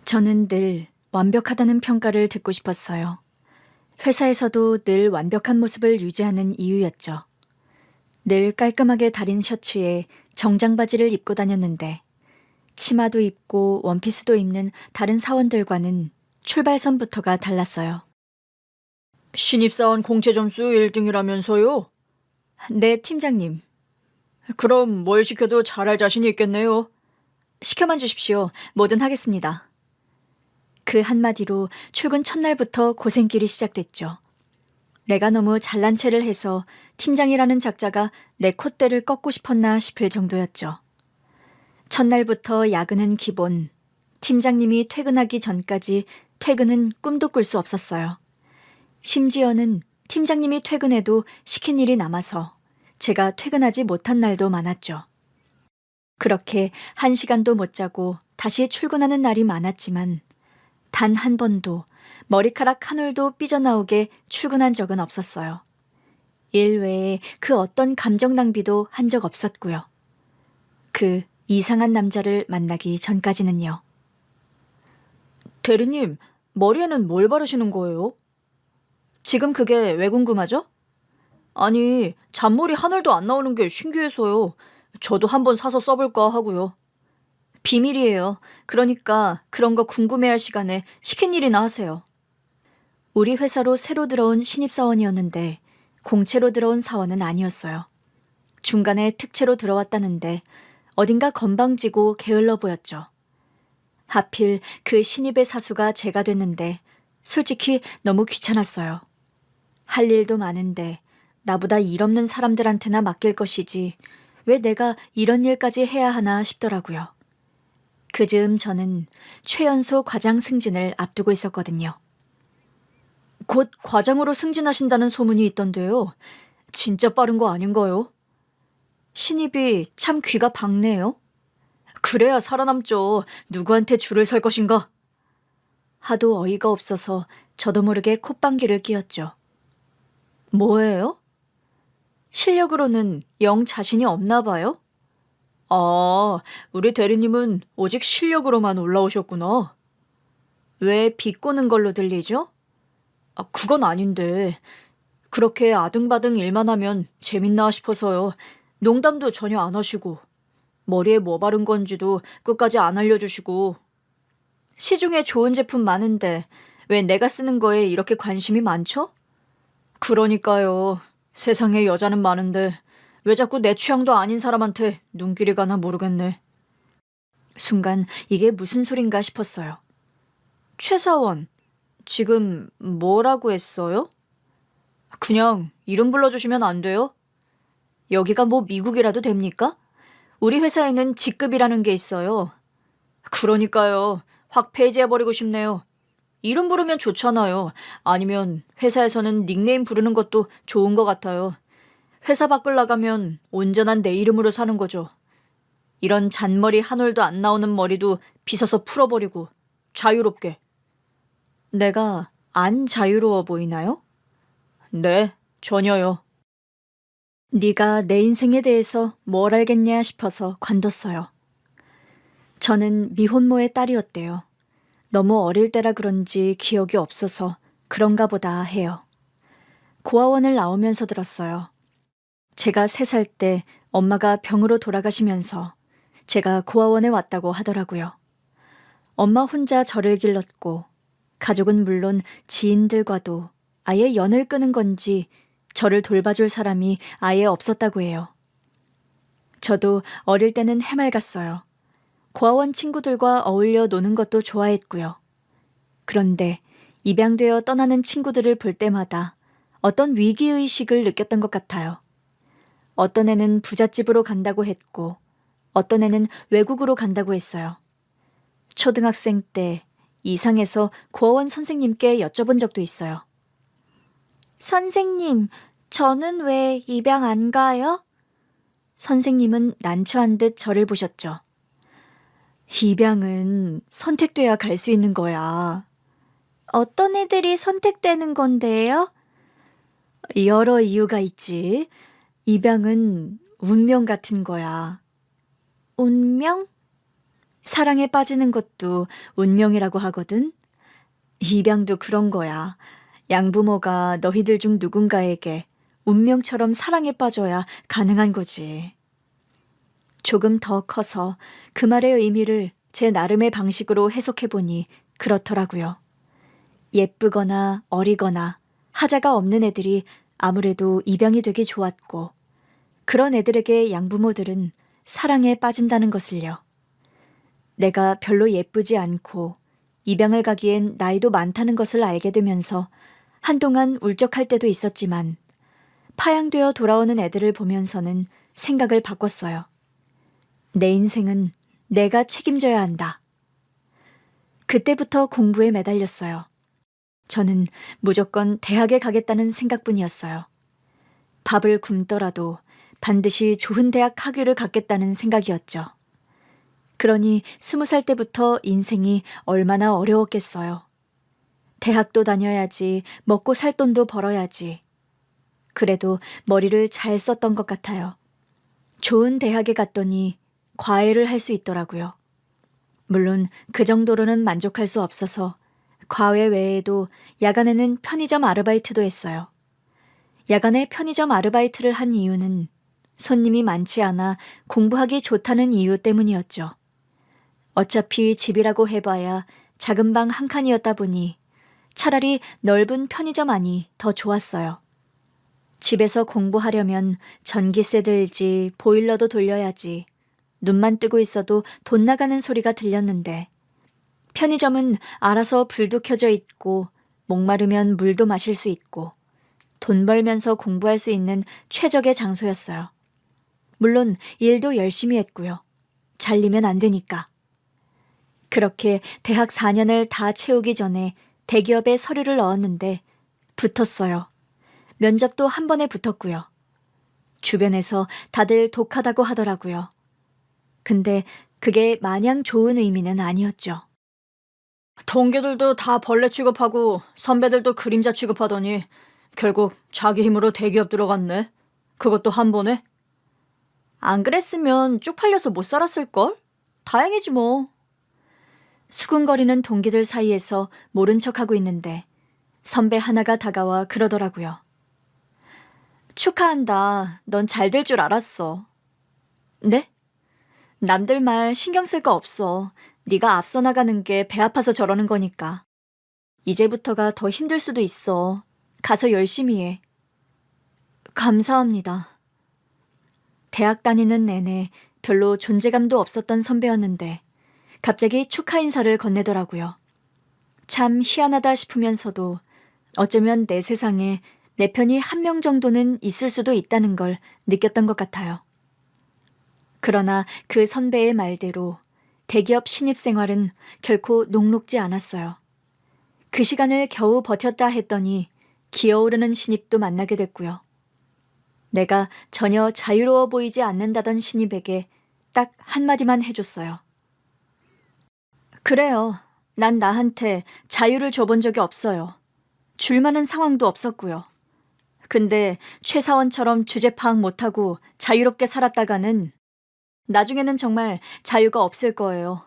저는 늘 완벽하다는 평가를 듣고 싶었어요. 회사에서도 늘 완벽한 모습을 유지하는 이유였죠. 늘 깔끔하게 다린 셔츠에 정장 바지를 입고 다녔는데 치마도 입고 원피스도 입는 다른 사원들과는 출발선부터가 달랐어요. 신입사원 공채 점수 1등이라면서요? 네, 팀장님. 그럼 뭘 시켜도 잘할 자신이 있겠네요. 시켜만 주십시오. 뭐든 하겠습니다. 그 한마디로 출근 첫날부터 고생길이 시작됐죠. 내가 너무 잘난 체를 해서 팀장이라는 작자가 내 콧대를 꺾고 싶었나 싶을 정도였죠. 첫날부터 야근은 기본, 팀장님이 퇴근하기 전까지 퇴근은 꿈도 꿀 수 없었어요. 심지어는 팀장님이 퇴근해도 시킨 일이 남아서 제가 퇴근하지 못한 날도 많았죠. 그렇게 1시간도 못 자고 다시 출근하는 날이 많았지만 단 한 번도 머리카락 한 올도 삐져나오게 출근한 적은 없었어요. 일 외에 그 어떤 감정 낭비도 한 적 없었고요. 그 이상한 남자를 만나기 전까지는요. 대리님, 머리에는 뭘 바르시는 거예요? 지금 그게 왜 궁금하죠? 아니, 잔머리 하늘도 안 나오는 게 신기해서요. 저도 한번 사서 써볼까 하고요. 비밀이에요. 그러니까 그런 거 궁금해할 시간에 시킨 일이나 하세요. 우리 회사로 새로 들어온 신입사원이었는데 공채로 들어온 사원은 아니었어요. 중간에 특채로 들어왔다는데 어딘가 건방지고 게을러 보였죠. 하필 그 신입의 사수가 제가 됐는데 솔직히 너무 귀찮았어요. 할 일도 많은데 나보다 일 없는 사람들한테나 맡길 것이지 왜 내가 이런 일까지 해야 하나 싶더라고요. 그즈음 저는 최연소 과장 승진을 앞두고 있었거든요. 곧 과장으로 승진하신다는 소문이 있던데요. 진짜 빠른 거 아닌가요? 신입이 참 귀가 밝네요. 그래야 살아남죠. 누구한테 줄을 설 것인가? 하도 어이가 없어서 저도 모르게 콧방귀를 뀌었죠. 뭐예요? 실력으로는 영 자신이 없나 봐요? 아, 우리 대리님은 오직 실력으로만 올라오셨구나. 왜 비꼬는 걸로 들리죠? 그건 아닌데. 그렇게 아등바등 일만 하면 재밌나 싶어서요. 농담도 전혀 안 하시고. 머리에 뭐 바른 건지도 끝까지 안 알려주시고. 시중에 좋은 제품 많은데 왜 내가 쓰는 거에 이렇게 관심이 많죠? 그러니까요. 세상에 여자는 많은데 왜 자꾸 내 취향도 아닌 사람한테 눈길이 가나 모르겠네. 순간 이게 무슨 소린가 싶었어요. 최 사원, 지금 뭐라고 했어요? 그냥 이름 불러주시면 안 돼요? 여기가 뭐 미국이라도 됩니까? 우리 회사에는 직급이라는 게 있어요. 그러니까요. 확 폐지해버리고 싶네요. 이름 부르면 좋잖아요. 아니면 회사에서는 닉네임 부르는 것도 좋은 것 같아요. 회사 밖을 나가면 온전한 내 이름으로 사는 거죠. 이런 잔머리 한 올도 안 나오는 머리도 빗어서 풀어버리고 자유롭게. 내가 안 자유로워 보이나요? 네, 전혀요. 네가 내 인생에 대해서 뭘 알겠냐 싶어서 관뒀어요. 저는 미혼모의 딸이었대요. 너무 어릴 때라 그런지 기억이 없어서 그런가 보다 해요. 고아원을 나오면서 들었어요. 제가 3살 때 엄마가 병으로 돌아가시면서 제가 고아원에 왔다고 하더라고요. 엄마 혼자 저를 길렀고 가족은 물론 지인들과도 아예 연을 끄는 건지 저를 돌봐줄 사람이 아예 없었다고 해요. 저도 어릴 때는 해맑았어요. 고아원 친구들과 어울려 노는 것도 좋아했고요. 그런데 입양되어 떠나는 친구들을 볼 때마다 어떤 위기의식을 느꼈던 것 같아요. 어떤 애는 부잣집으로 간다고 했고 어떤 애는 외국으로 간다고 했어요. 초등학생 때 이상해서 고아원 선생님께 여쭤본 적도 있어요. 선생님, 저는 왜 입양 안 가요? 선생님은 난처한 듯 저를 보셨죠. 입양은 선택돼야 갈 수 있는 거야. 어떤 애들이 선택되는 건데요? 여러 이유가 있지. 입양은 운명 같은 거야. 운명? 사랑에 빠지는 것도 운명이라고 하거든. 입양도 그런 거야. 양부모가 너희들 중 누군가에게 운명처럼 사랑에 빠져야 가능한 거지. 조금 더 커서 그 말의 의미를 제 나름의 방식으로 해석해보니 그렇더라고요. 예쁘거나 어리거나 하자가 없는 애들이 아무래도 입양이 되기 좋았고, 그런 애들에게 양부모들은 사랑에 빠진다는 것을요. 내가 별로 예쁘지 않고 입양을 가기엔 나이도 많다는 것을 알게 되면서 한동안 울적할 때도 있었지만, 파양되어 돌아오는 애들을 보면서는 생각을 바꿨어요. 내 인생은 내가 책임져야 한다. 그때부터 공부에 매달렸어요. 저는 무조건 대학에 가겠다는 생각뿐이었어요. 밥을 굶더라도 반드시 좋은 대학 학위를 갖겠다는 생각이었죠. 그러니 20살 때부터 인생이 얼마나 어려웠겠어요. 대학도 다녀야지, 먹고 살 돈도 벌어야지. 그래도 머리를 잘 썼던 것 같아요. 좋은 대학에 갔더니 과외를 할 수 있더라고요. 물론 그 정도로는 만족할 수 없어서 과외 외에도 야간에는 편의점 아르바이트도 했어요. 야간에 편의점 아르바이트를 한 이유는 손님이 많지 않아 공부하기 좋다는 이유 때문이었죠. 어차피 집이라고 해봐야 작은 방 한 칸이었다 보니 차라리 넓은 편의점 안이 더 좋았어요. 집에서 공부하려면 전기세 들지, 보일러도 돌려야지. 눈만 뜨고 있어도 돈 나가는 소리가 들렸는데, 편의점은 알아서 불도 켜져 있고 목마르면 물도 마실 수 있고 돈 벌면서 공부할 수 있는 최적의 장소였어요. 물론 일도 열심히 했고요. 잘리면 안 되니까. 그렇게 대학 4년을 다 채우기 전에 대기업에 서류를 넣었는데 붙었어요. 면접도 한 번에 붙었고요. 주변에서 다들 독하다고 하더라고요. 근데 그게 마냥 좋은 의미는 아니었죠. 동기들도 다 벌레 취급하고 선배들도 그림자 취급하더니 결국 자기 힘으로 대기업 들어갔네. 그것도 한 번에? 안 그랬으면 쪽팔려서 못 살았을걸? 다행이지 뭐. 수군거리는 동기들 사이에서 모른 척하고 있는데 선배 하나가 다가와 그러더라고요. 축하한다. 넌 잘 될 줄 알았어. 네? 남들 말 신경 쓸 거 없어. 네가 앞서 나가는 게 배 아파서 저러는 거니까. 이제부터가 더 힘들 수도 있어. 가서 열심히 해. 감사합니다. 대학 다니는 내내 별로 존재감도 없었던 선배였는데 갑자기 축하 인사를 건네더라고요. 참 희한하다 싶으면서도 어쩌면 내 세상에 내 편이 한 명 정도는 있을 수도 있다는 걸 느꼈던 것 같아요. 그러나 그 선배의 말대로 대기업 신입 생활은 결코 녹록지 않았어요. 그 시간을 겨우 버텼다 했더니 기어오르는 신입도 만나게 됐고요. 내가 전혀 자유로워 보이지 않는다던 신입에게 딱 한마디만 해줬어요. 그래요. 난 나한테 자유를 줘본 적이 없어요. 줄 만한 상황도 없었고요. 근데 최 사원처럼 주제 파악 못하고 자유롭게 살았다가는 나중에는 정말 자유가 없을 거예요.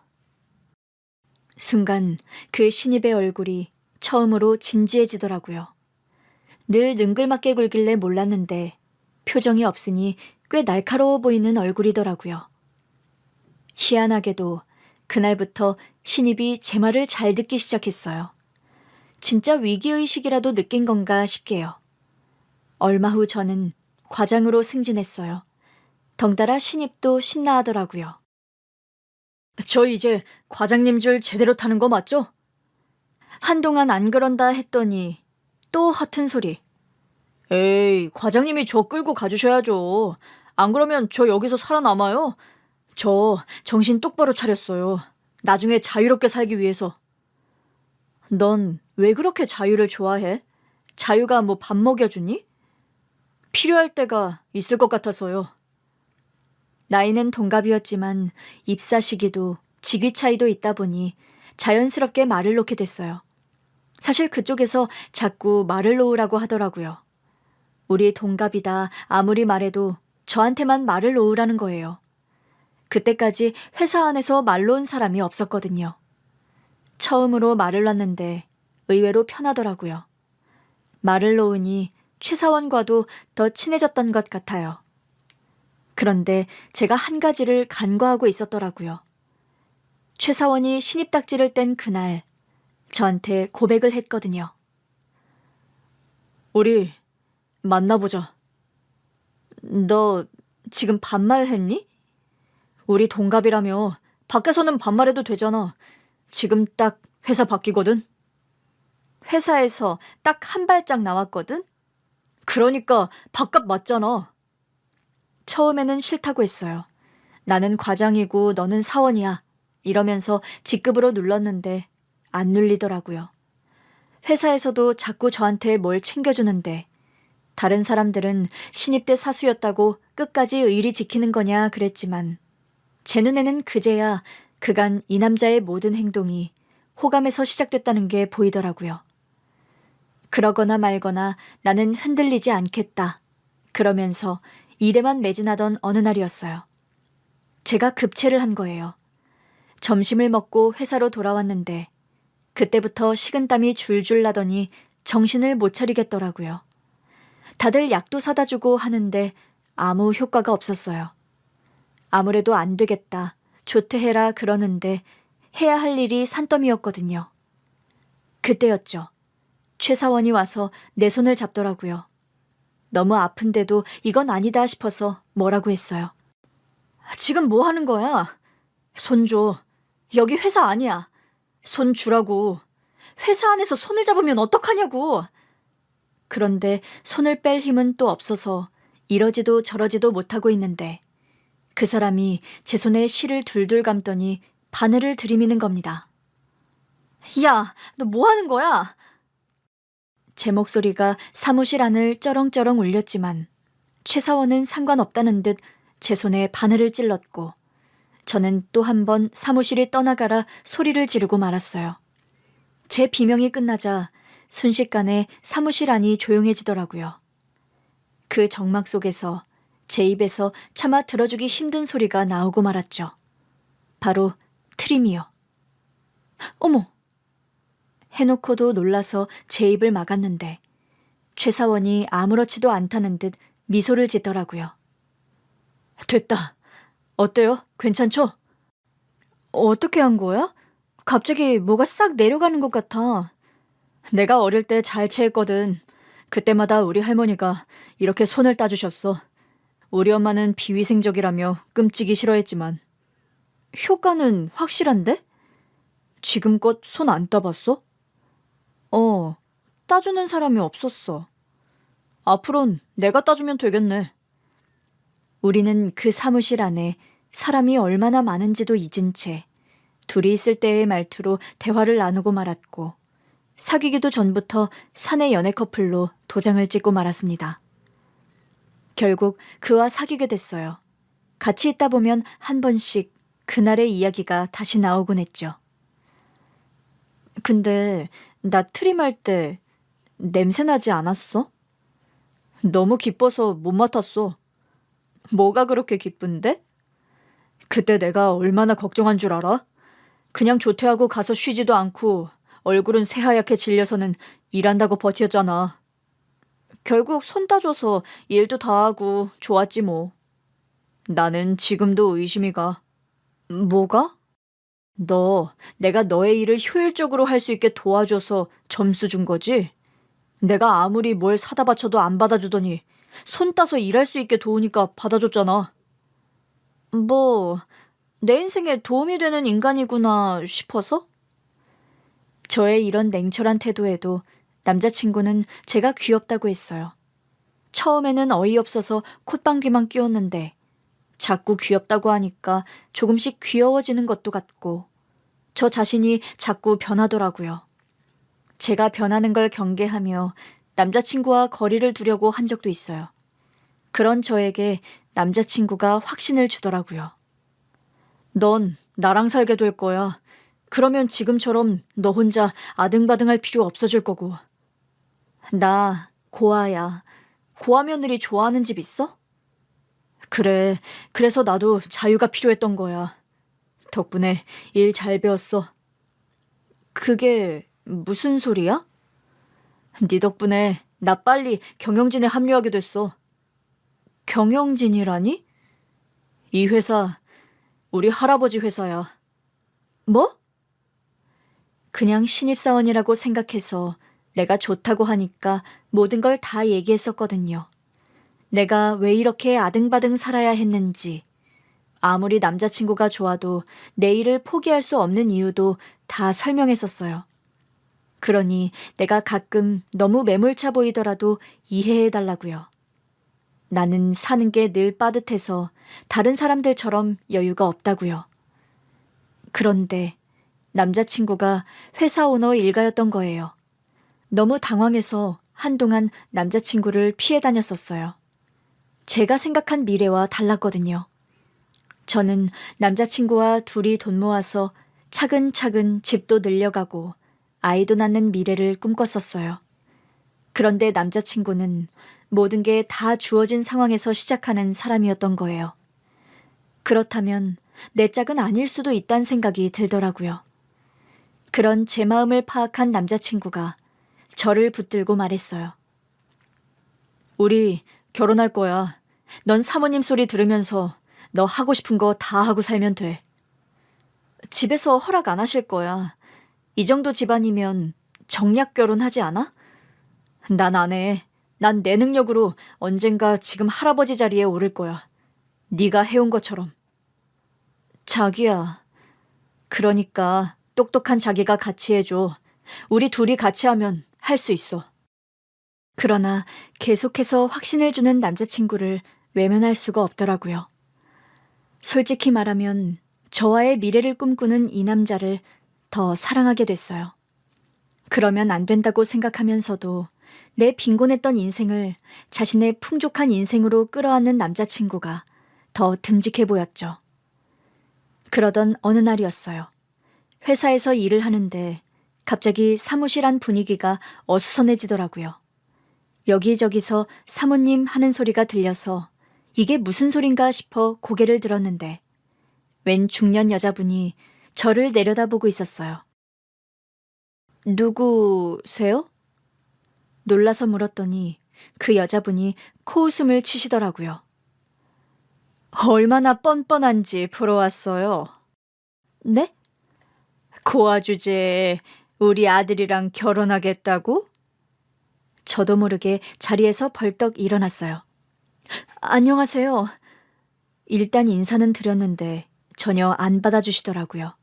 순간 그 신입의 얼굴이 처음으로 진지해지더라고요. 늘 능글맞게 굴길래 몰랐는데 표정이 없으니 꽤 날카로워 보이는 얼굴이더라고요. 희한하게도 그날부터 신입이 제 말을 잘 듣기 시작했어요. 진짜 위기의식이라도 느낀 건가 싶게요. 얼마 후 저는 과장으로 승진했어요. 덩달아 신입도 신나하더라고요. 저 이제 과장님 줄 제대로 타는 거 맞죠? 한동안 안 그런다 했더니 또 허튼 소리. 에이, 과장님이 저 끌고 가주셔야죠. 안 그러면 저 여기서 살아남아요. 저 정신 똑바로 차렸어요. 나중에 자유롭게 살기 위해서. 넌 왜 그렇게 자유를 좋아해? 자유가 뭐 밥 먹여주니? 필요할 때가 있을 것 같아서요. 나이는 동갑이었지만 입사 시기도 직위 차이도 있다 보니 자연스럽게 말을 놓게 됐어요. 사실 그쪽에서 자꾸 말을 놓으라고 하더라고요. 우리 동갑이다 아무리 말해도 저한테만 말을 놓으라는 거예요. 그때까지 회사 안에서 말로 온 사람이 없었거든요. 처음으로 말을 놨는데 의외로 편하더라고요. 말을 놓으니 최 사원과도 더 친해졌던 것 같아요. 그런데 제가 한 가지를 간과하고 있었더라고요. 최 사원이 신입 딱지를 뗀 그날 저한테 고백을 했거든요. 우리 만나보자. 너 지금 반말했니? 우리 동갑이라며 밖에서는 반말해도 되잖아. 지금 딱 회사 바뀌거든. 회사에서 딱 한 발짝 나왔거든? 그러니까 바깥 맞잖아. 처음에는 싫다고 했어요. 나는 과장이고 너는 사원이야. 이러면서 직급으로 눌렀는데 안 눌리더라고요. 회사에서도 자꾸 저한테 뭘 챙겨주는데 다른 사람들은 신입 때 사수였다고 끝까지 의리 지키는 거냐 그랬지만 제 눈에는 그제야 그간 이 남자의 모든 행동이 호감에서 시작됐다는 게 보이더라고요. 그러거나 말거나 나는 흔들리지 않겠다. 그러면서 일에만 매진하던 어느 날이었어요. 제가 급체를 한 거예요. 점심을 먹고 회사로 돌아왔는데 그때부터 식은땀이 줄줄 나더니 정신을 못 차리겠더라고요. 다들 약도 사다 주고 하는데 아무 효과가 없었어요. 아무래도 안 되겠다. 조퇴해라 그러는데 해야 할 일이 산더미였거든요. 그때였죠. 최 사원이 와서 내 손을 잡더라고요. 너무 아픈데도 이건 아니다 싶어서 뭐라고 했어요. 지금 뭐 하는 거야? 손 줘. 여기 회사 아니야. 손 주라고. 회사 안에서 손을 잡으면 어떡하냐고. 그런데 손을 뺄 힘은 또 없어서 이러지도 저러지도 못하고 있는데 그 사람이 제 손에 실을 둘둘 감더니 바늘을 들이미는 겁니다. 야, 너 뭐 하는 거야? 제 목소리가 사무실 안을 쩌렁쩌렁 울렸지만 최 사원은 상관없다는 듯 제 손에 바늘을 찔렀고 저는 또 한 번 사무실이 떠나가라 소리를 지르고 말았어요. 제 비명이 끝나자 순식간에 사무실 안이 조용해지더라고요. 그 정막 속에서 제 입에서 차마 들어주기 힘든 소리가 나오고 말았죠. 바로 트림이요. 어머! 해놓고도 놀라서 제 입을 막았는데 최 사원이 아무렇지도 않다는 듯 미소를 짓더라고요. 됐다. 어때요? 괜찮죠? 어떻게 한 거야? 갑자기 뭐가 싹 내려가는 것 같아. 내가 어릴 때 잘 체했거든. 그때마다 우리 할머니가 이렇게 손을 따주셨어. 우리 엄마는 비위생적이라며 끔찍이 싫어했지만 효과는 확실한데? 지금껏 손 안 따봤어? 따주는 사람이 없었어. 앞으론 내가 따주면 되겠네. 우리는 그 사무실 안에 사람이 얼마나 많은지도 잊은 채 둘이 있을 때의 말투로 대화를 나누고 말았고 사귀기도 전부터 사내 연애 커플로 도장을 찍고 말았습니다. 결국 그와 사귀게 됐어요. 같이 있다 보면 한 번씩 그날의 이야기가 다시 나오곤 했죠. 근데 나 트림할 때 냄새 나지 않았어? 너무 기뻐서 못 맡았어. 뭐가 그렇게 기쁜데? 그때 내가 얼마나 걱정한 줄 알아? 그냥 조퇴하고 가서 쉬지도 않고 얼굴은 새하얗게 질려서는 일한다고 버텼잖아. 결국 손 따줘서 일도 다 하고 좋았지 뭐. 나는 지금도 의심이 가. 뭐가? 내가 너의 일을 효율적으로 할 수 있게 도와줘서 점수 준 거지? 내가 아무리 뭘 사다 바쳐도 안 받아주더니 손 따서 일할 수 있게 도우니까 받아줬잖아. 내 인생에 도움이 되는 인간이구나 싶어서? 저의 이런 냉철한 태도에도 남자친구는 제가 귀엽다고 했어요. 처음에는 어이없어서 콧방귀만 뀌었는데 자꾸 귀엽다고 하니까 조금씩 귀여워지는 것도 같고 저 자신이 자꾸 변하더라고요. 제가 변하는 걸 경계하며 남자친구와 거리를 두려고 한 적도 있어요. 그런 저에게 남자친구가 확신을 주더라고요. 넌 나랑 살게 될 거야. 그러면 지금처럼 너 혼자 아등바등할 필요 없어질 거고. 나 고아야. 고아 며느리 좋아하는 집 있어? 그래, 그래서 나도 자유가 필요했던 거야. 덕분에 일 잘 배웠어. 그게 무슨 소리야? 네 덕분에 나 빨리 경영진에 합류하게 됐어. 경영진이라니? 이 회사, 우리 할아버지 회사야. 뭐? 그냥 신입사원이라고 생각해서 내가 좋다고 하니까 모든 걸 다 얘기했었거든요. 내가 왜 이렇게 아등바등 살아야 했는지, 아무리 남자친구가 좋아도 내 일을 포기할 수 없는 이유도 다 설명했었어요. 그러니 내가 가끔 너무 매몰차 보이더라도 이해해달라고요. 나는 사는 게 늘 빠듯해서 다른 사람들처럼 여유가 없다고요. 그런데 남자친구가 회사 오너 일가였던 거예요. 너무 당황해서 한동안 남자친구를 피해 다녔었어요. 제가 생각한 미래와 달랐거든요. 저는 남자친구와 둘이 돈 모아서 차근차근 집도 늘려가고 아이도 낳는 미래를 꿈꿨었어요. 그런데 남자친구는 모든 게 다 주어진 상황에서 시작하는 사람이었던 거예요. 그렇다면 내 짝은 아닐 수도 있다는 생각이 들더라고요. 그런 제 마음을 파악한 남자친구가 저를 붙들고 말했어요. 우리 결혼할 거야. 넌 사모님 소리 들으면서 너 하고 싶은 거 다 하고 살면 돼. 집에서 허락 안 하실 거야. 이 정도 집안이면 정략 결혼하지 않아? 난 안 해. 난 내 능력으로 언젠가 지금 할아버지 자리에 오를 거야. 네가 해온 것처럼. 자기야. 그러니까 똑똑한 자기가 같이 해줘. 우리 둘이 같이 하면 할 수 있어. 그러나 계속해서 확신을 주는 남자친구를 외면할 수가 없더라고요. 솔직히 말하면 저와의 미래를 꿈꾸는 이 남자를 더 사랑하게 됐어요. 그러면 안 된다고 생각하면서도 내 빈곤했던 인생을 자신의 풍족한 인생으로 끌어안는 남자친구가 더 듬직해 보였죠. 그러던 어느 날이었어요. 회사에서 일을 하는데 갑자기 사무실 안 분위기가 어수선해지더라고요. 여기저기서 사모님 하는 소리가 들려서 이게 무슨 소린가 싶어 고개를 들었는데 웬 중년 여자분이 저를 내려다보고 있었어요. 누구세요? 놀라서 물었더니 그 여자분이 코웃음을 치시더라고요. 얼마나 뻔뻔한지 보러 왔어요. 네? 고아 주제에 우리 아들이랑 결혼하겠다고? 저도 모르게 자리에서 벌떡 일어났어요. 안녕하세요. 일단 인사는 드렸는데 전혀 안 받아주시더라고요.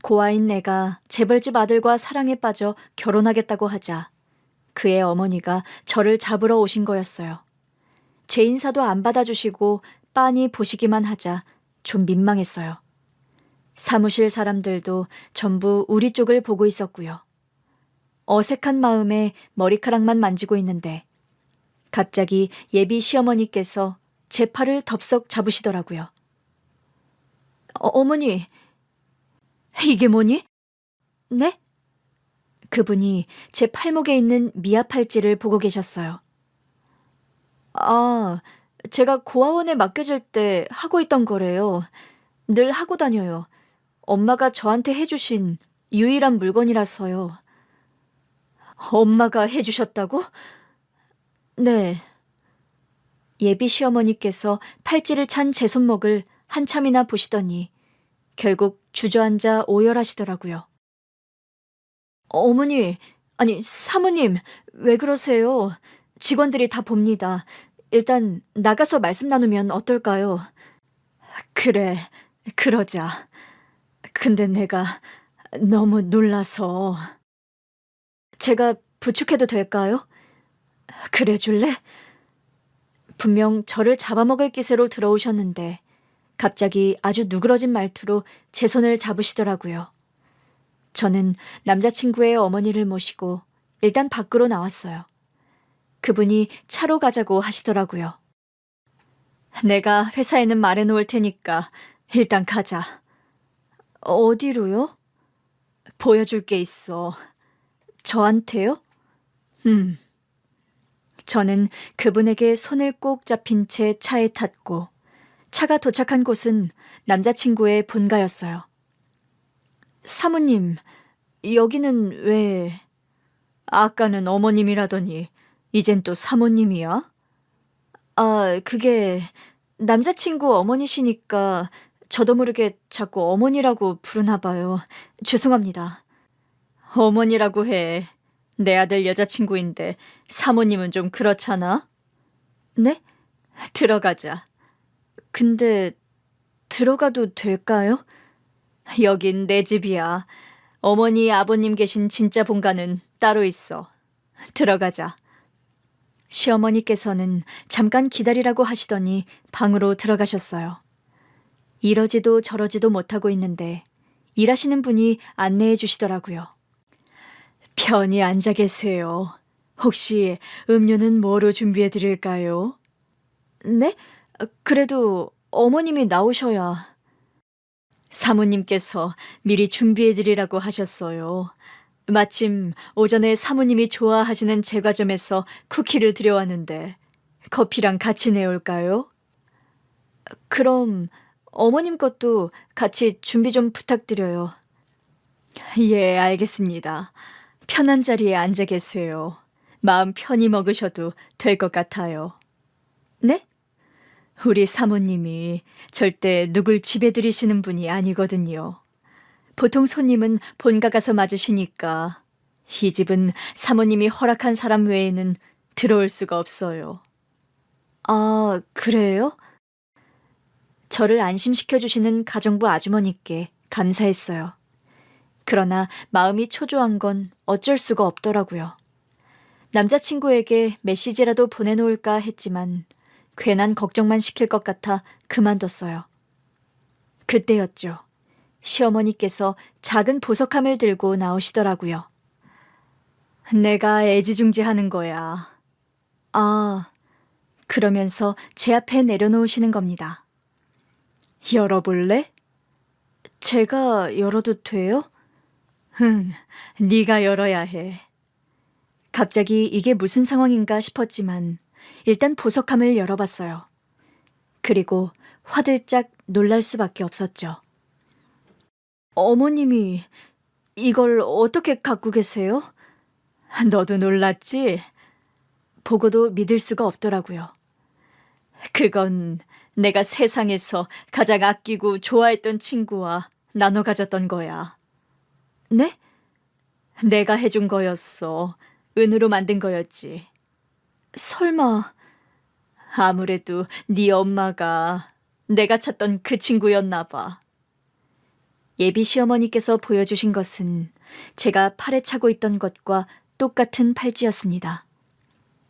고아인 내가 재벌집 아들과 사랑에 빠져 결혼하겠다고 하자 그의 어머니가 저를 잡으러 오신 거였어요. 제 인사도 안 받아주시고 빤히 보시기만 하자 좀 민망했어요. 사무실 사람들도 전부 우리 쪽을 보고 있었고요. 어색한 마음에 머리카락만 만지고 있는데 갑자기 예비 시어머니께서 제 팔을 덥석 잡으시더라고요. 어머니, 이게 뭐니? 네? 그분이 제 팔목에 있는 미아 팔찌를 보고 계셨어요. 아, 제가 고아원에 맡겨질 때 하고 있던 거래요. 늘 하고 다녀요. 엄마가 저한테 해주신 유일한 물건이라서요. 엄마가 해주셨다고? 네. 예비 시어머니께서 팔찌를 찬 제 손목을 한참이나 보시더니 결국 주저앉아 오열하시더라고요. 어머니, 아니 사모님, 왜 그러세요? 직원들이 다 봅니다. 일단 나가서 말씀 나누면 어떨까요? 그래, 그러자. 근데 내가 너무 놀라서. 제가 부축해도 될까요? 그래 줄래? 분명 저를 잡아먹을 기세로 들어오셨는데 갑자기 아주 누그러진 말투로 제 손을 잡으시더라고요. 저는 남자친구의 어머니를 모시고 일단 밖으로 나왔어요. 그분이 차로 가자고 하시더라고요. 내가 회사에는 말해놓을 테니까 일단 가자. 어디로요? 보여줄 게 있어. 저한테요? 저는 그분에게 손을 꼭 잡힌 채 차에 탔고 차가 도착한 곳은 남자친구의 본가였어요. 사모님, 여기는 왜... 아까는 어머님이라더니 이젠 또 사모님이야? 아, 그게 남자친구 어머니시니까 저도 모르게 자꾸 어머니라고 부르나 봐요. 죄송합니다. 어머니라고 해. 내 아들 여자친구인데 사모님은 좀 그렇잖아? 네? 들어가자. 근데 들어가도 될까요? 여긴 내 집이야. 어머니, 아버님 계신 진짜 본가는 따로 있어. 들어가자. 시어머니께서는 잠깐 기다리라고 하시더니 방으로 들어가셨어요. 이러지도 저러지도 못하고 있는데 일하시는 분이 안내해 주시더라고요. 편히 앉아 계세요. 혹시 음료는 뭐로 준비해 드릴까요? 네? 그래도 어머님이 나오셔야. 사모님께서 미리 준비해 드리라고 하셨어요. 마침 오전에 사모님이 좋아하시는 제과점에서 쿠키를 들여왔는데 커피랑 같이 내올까요? 그럼 어머님 것도 같이 준비 좀 부탁드려요. 예, 알겠습니다. 편한 자리에 앉아 계세요. 마음 편히 먹으셔도 될 것 같아요. 네? 우리 사모님이 절대 누굴 집에 들이시는 분이 아니거든요. 보통 손님은 본가 가서 맞으시니까 이 집은 사모님이 허락한 사람 외에는 들어올 수가 없어요. 아, 그래요? 저를 안심시켜 주시는 가정부 아주머니께 감사했어요. 그러나 마음이 초조한 건 어쩔 수가 없더라고요. 남자친구에게 메시지라도 보내놓을까 했지만 괜한 걱정만 시킬 것 같아 그만뒀어요. 그때였죠. 시어머니께서 작은 보석함을 들고 나오시더라고요. 내가 애지중지하는 거야. 아, 그러면서 제 앞에 내려놓으시는 겁니다. 열어볼래? 제가 열어도 돼요? 네가 열어야 해. 갑자기 이게 무슨 상황인가 싶었지만 일단 보석함을 열어봤어요. 그리고 화들짝 놀랄 수밖에 없었죠. 어머님이 이걸 어떻게 갖고 계세요? 너도 놀랐지? 보고도 믿을 수가 없더라고요. 그건 내가 세상에서 가장 아끼고 좋아했던 친구와 나눠 가졌던 거야. 네? 내가 해준 거였어. 은으로 만든 거였지. 설마... 아무래도 네 엄마가 내가 찾던 그 친구였나 봐. 예비 시어머니께서 보여주신 것은 제가 팔에 차고 있던 것과 똑같은 팔찌였습니다.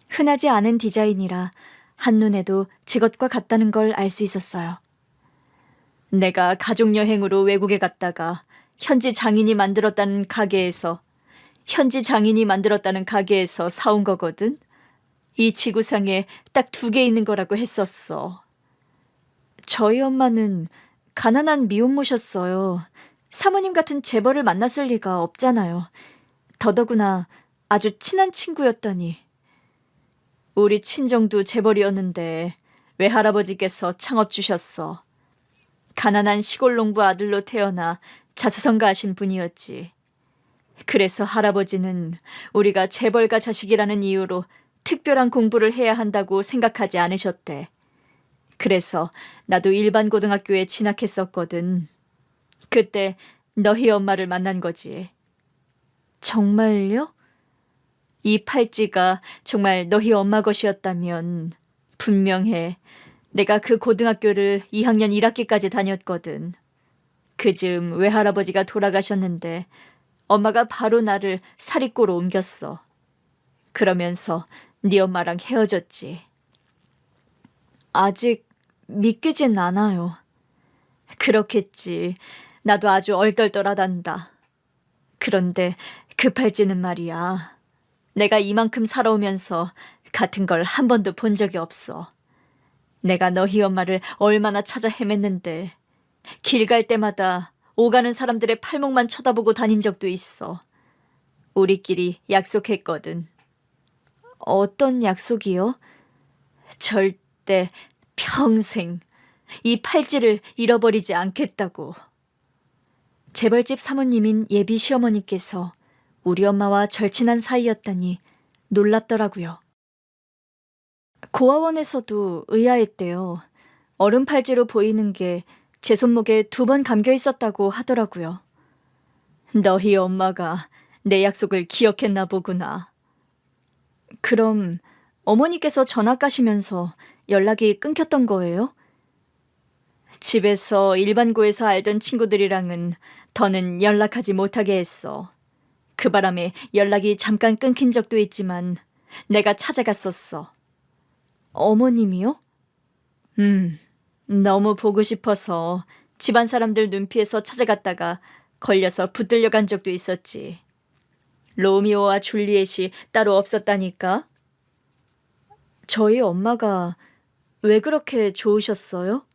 흔하지 않은 디자인이라 한눈에도 제 것과 같다는 걸 알 수 있었어요. 내가 가족여행으로 외국에 갔다가 현지 장인이 만들었다는 가게에서 사온 거거든. 이 지구상에 딱 2개 있는 거라고 했었어. 저희 엄마는 가난한 미혼모셨어요. 사모님 같은 재벌을 만났을 리가 없잖아요. 더더구나 아주 친한 친구였다니. 우리 친정도 재벌이었는데 외할아버지께서 창업 주셨어. 가난한 시골 농부 아들로 태어나 자수성가하신 분이었지. 그래서 할아버지는 우리가 재벌가 자식이라는 이유로 특별한 공부를 해야 한다고 생각하지 않으셨대. 그래서 나도 일반 고등학교에 진학했었거든. 그때 너희 엄마를 만난 거지. 정말요? 이 팔찌가 정말 너희 엄마 것이었다면 분명해. 내가 그 고등학교를 2학년 1학기까지 다녔거든. 그즈음 외할아버지가 돌아가셨는데 엄마가 바로 나를 사립고로 옮겼어. 그러면서 네 엄마랑 헤어졌지. 아직 믿기진 않아요. 그렇겠지. 나도 아주 얼떨떨하단다. 그런데 그 팔찌는 말이야. 내가 이만큼 살아오면서 같은 걸 한 번도 본 적이 없어. 내가 너희 엄마를 얼마나 찾아 헤맸는데 길 갈 때마다 오가는 사람들의 팔목만 쳐다보고 다닌 적도 있어. 우리끼리 약속했거든. 어떤 약속이요? 절대 평생 이 팔찌를 잃어버리지 않겠다고. 재벌집 사모님인 예비 시어머니께서 우리 엄마와 절친한 사이였다니 놀랍더라고요. 고아원에서도 의아했대요. 얼음 팔찌로 보이는 게 제 손목에 2번 감겨 있었다고 하더라고요. 너희 엄마가 내 약속을 기억했나 보구나. 그럼 어머니께서 전학 가시면서 연락이 끊겼던 거예요? 집에서 일반고에서 알던 친구들이랑은 더는 연락하지 못하게 했어. 그 바람에 연락이 잠깐 끊긴 적도 있지만 내가 찾아갔었어. 어머님이요? 너무 보고 싶어서 집안 사람들 눈피해서 찾아갔다가 걸려서 붙들려 간 적도 있었지. 로미오와 줄리엣이 따로 없었다니까. 저희 엄마가 왜 그렇게 좋으셨어요?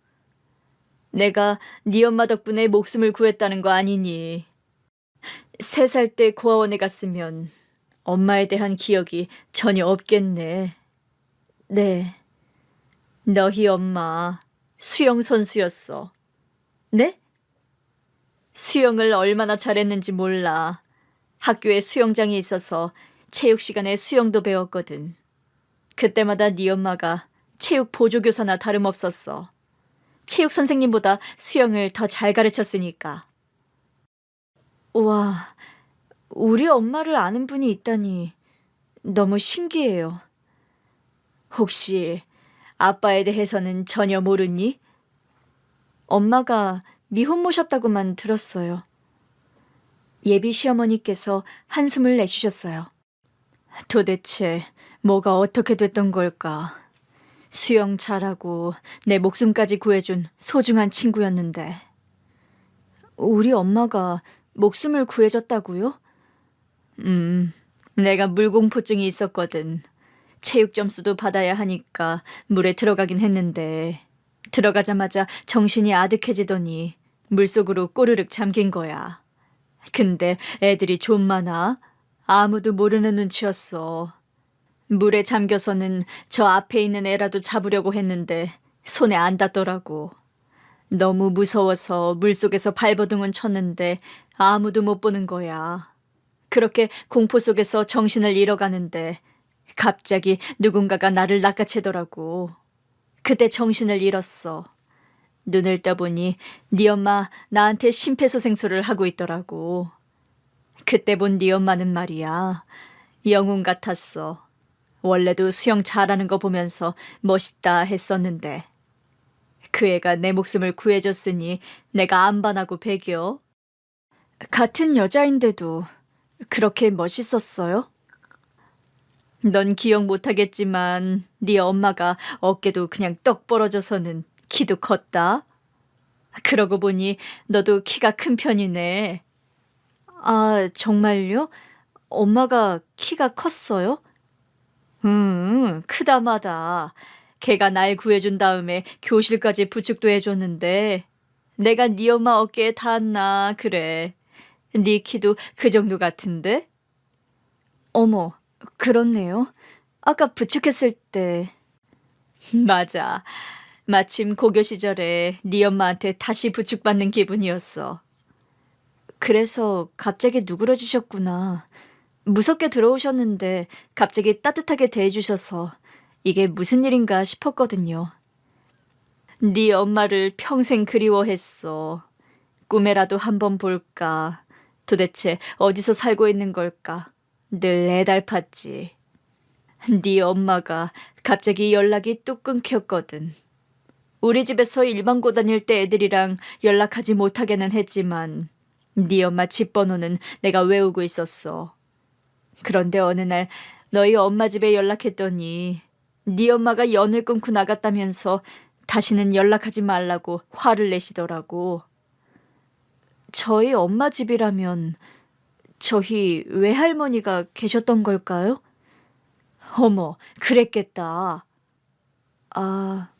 내가 네 엄마 덕분에 목숨을 구했다는 거 아니니. 3살 때 고아원에 갔으면 엄마에 대한 기억이 전혀 없겠네. 네. 너희 엄마 수영 선수였어. 네? 수영을 얼마나 잘했는지 몰라. 학교에 수영장이 있어서 체육 시간에 수영도 배웠거든. 그때마다 네 엄마가 체육 보조교사나 다름없었어. 체육 선생님보다 수영을 더 잘 가르쳤으니까. 와, 우리 엄마를 아는 분이 있다니 너무 신기해요. 혹시 아빠에 대해서는 전혀 모르니? 엄마가 미혼모셨다고만 들었어요. 예비 시어머니께서 한숨을 내쉬셨어요. 도대체 뭐가 어떻게 됐던 걸까? 수영 잘하고 내 목숨까지 구해준 소중한 친구였는데. 우리 엄마가 목숨을 구해줬다고요? 내가 물공포증이 있었거든. 체육 점수도 받아야 하니까 물에 들어가긴 했는데 들어가자마자 정신이 아득해지더니 물속으로 꼬르륵 잠긴 거야. 근데 애들이 좀 많아. 아무도 모르는 눈치였어. 물에 잠겨서는 저 앞에 있는 애라도 잡으려고 했는데 손에 안 닿더라고. 너무 무서워서 물속에서 발버둥은 쳤는데 아무도 못 보는 거야. 그렇게 공포 속에서 정신을 잃어가는데 갑자기 누군가가 나를 낚아채더라고. 그때 정신을 잃었어. 눈을 떠보니 네 엄마 나한테 심폐소생술을 하고 있더라고. 그때 본 네 엄마는 말이야. 영웅 같았어. 원래도 수영 잘하는 거 보면서 멋있다 했었는데 그 애가 내 목숨을 구해줬으니 내가 안 반하고 배겨. 같은 여자인데도 그렇게 멋있었어요? 넌 기억 못하겠지만 네 엄마가 어깨도 그냥 떡 벌어져서는 키도 컸다. 그러고 보니 너도 키가 큰 편이네. 아, 정말요? 엄마가 키가 컸어요? 크다마다. 걔가 날 구해준 다음에 교실까지 부축도 해줬는데 내가 네 엄마 어깨에 닿았나 그래. 네 키도 그 정도 같은데? 어머, 그렇네요. 아까 부축했을 때 맞아. 마침 고교 시절에 네 엄마한테 다시 부축받는 기분이었어. 그래서 갑자기 누그러지셨구나. 무섭게 들어오셨는데 갑자기 따뜻하게 대해주셔서 이게 무슨 일인가 싶었거든요. 네 엄마를 평생 그리워했어. 꿈에라도 한번 볼까. 도대체 어디서 살고 있는 걸까. 늘 애달팠지. 네 엄마가 갑자기 연락이 뚝 끊겼거든. 우리 집에서 일반고 다닐 때 애들이랑 연락하지 못하게는 했지만 네 엄마 집 번호는 내가 외우고 있었어. 그런데 어느 날 너희 엄마 집에 연락했더니 네 엄마가 연을 끊고 나갔다면서 다시는 연락하지 말라고 화를 내시더라고. 저희 엄마 집이라면 저희 외할머니가 계셨던 걸까요? 어머, 그랬겠다. 아,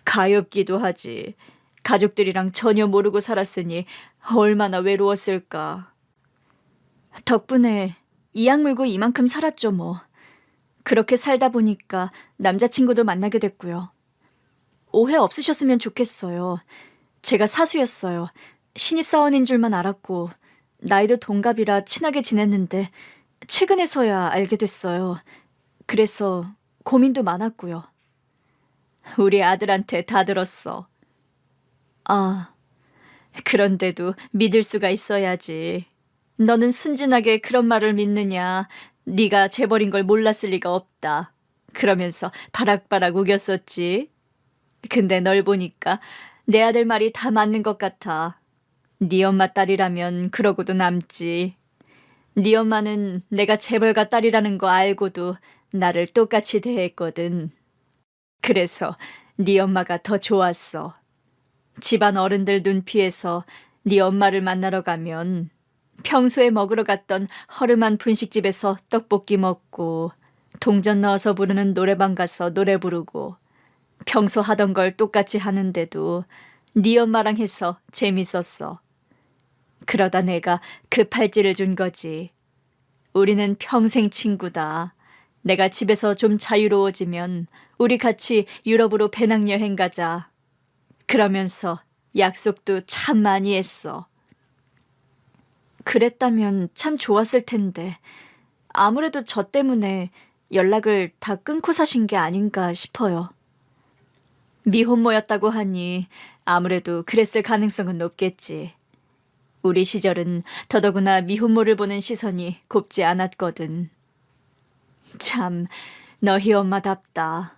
가엾기도 하지. 가족들이랑 전혀 모르고 살았으니 얼마나 외로웠을까. 덕분에 이악 물고 이만큼 살았죠 뭐. 그렇게 살다 보니까 남자친구도 만나게 됐고요. 오해 없으셨으면 좋겠어요. 제가 사수였어요. 신입사원인 줄만 알았고 나이도 동갑이라 친하게 지냈는데 최근에서야 알게 됐어요. 그래서 고민도 많았고요. 우리 아들한테 다 들었어. 아, 그런데도 믿을 수가 있어야지. 너는 순진하게 그런 말을 믿느냐. 네가 재벌인 걸 몰랐을 리가 없다. 그러면서 바락바락 우겼었지. 근데 널 보니까 내 아들 말이 다 맞는 것 같아. 네 엄마 딸이라면 그러고도 남지. 네 엄마는 내가 재벌가 딸이라는 거 알고도 나를 똑같이 대했거든. 그래서 네 엄마가 더 좋았어. 집안 어른들 눈 피해서 네 엄마를 만나러 가면 평소에 먹으러 갔던 허름한 분식집에서 떡볶이 먹고 동전 넣어서 부르는 노래방 가서 노래 부르고 평소 하던 걸 똑같이 하는데도 네 엄마랑 해서 재밌었어. 그러다 내가 그 팔찌를 준 거지. 우리는 평생 친구다. 내가 집에서 좀 자유로워지면 우리 같이 유럽으로 배낭여행 가자. 그러면서 약속도 참 많이 했어. 그랬다면 참 좋았을 텐데 아무래도 저 때문에 연락을 다 끊고 사신 게 아닌가 싶어요. 미혼모였다고 하니 아무래도 그랬을 가능성은 높겠지. 우리 시절은 더더구나 미혼모를 보는 시선이 곱지 않았거든. 참, 너희 엄마답다.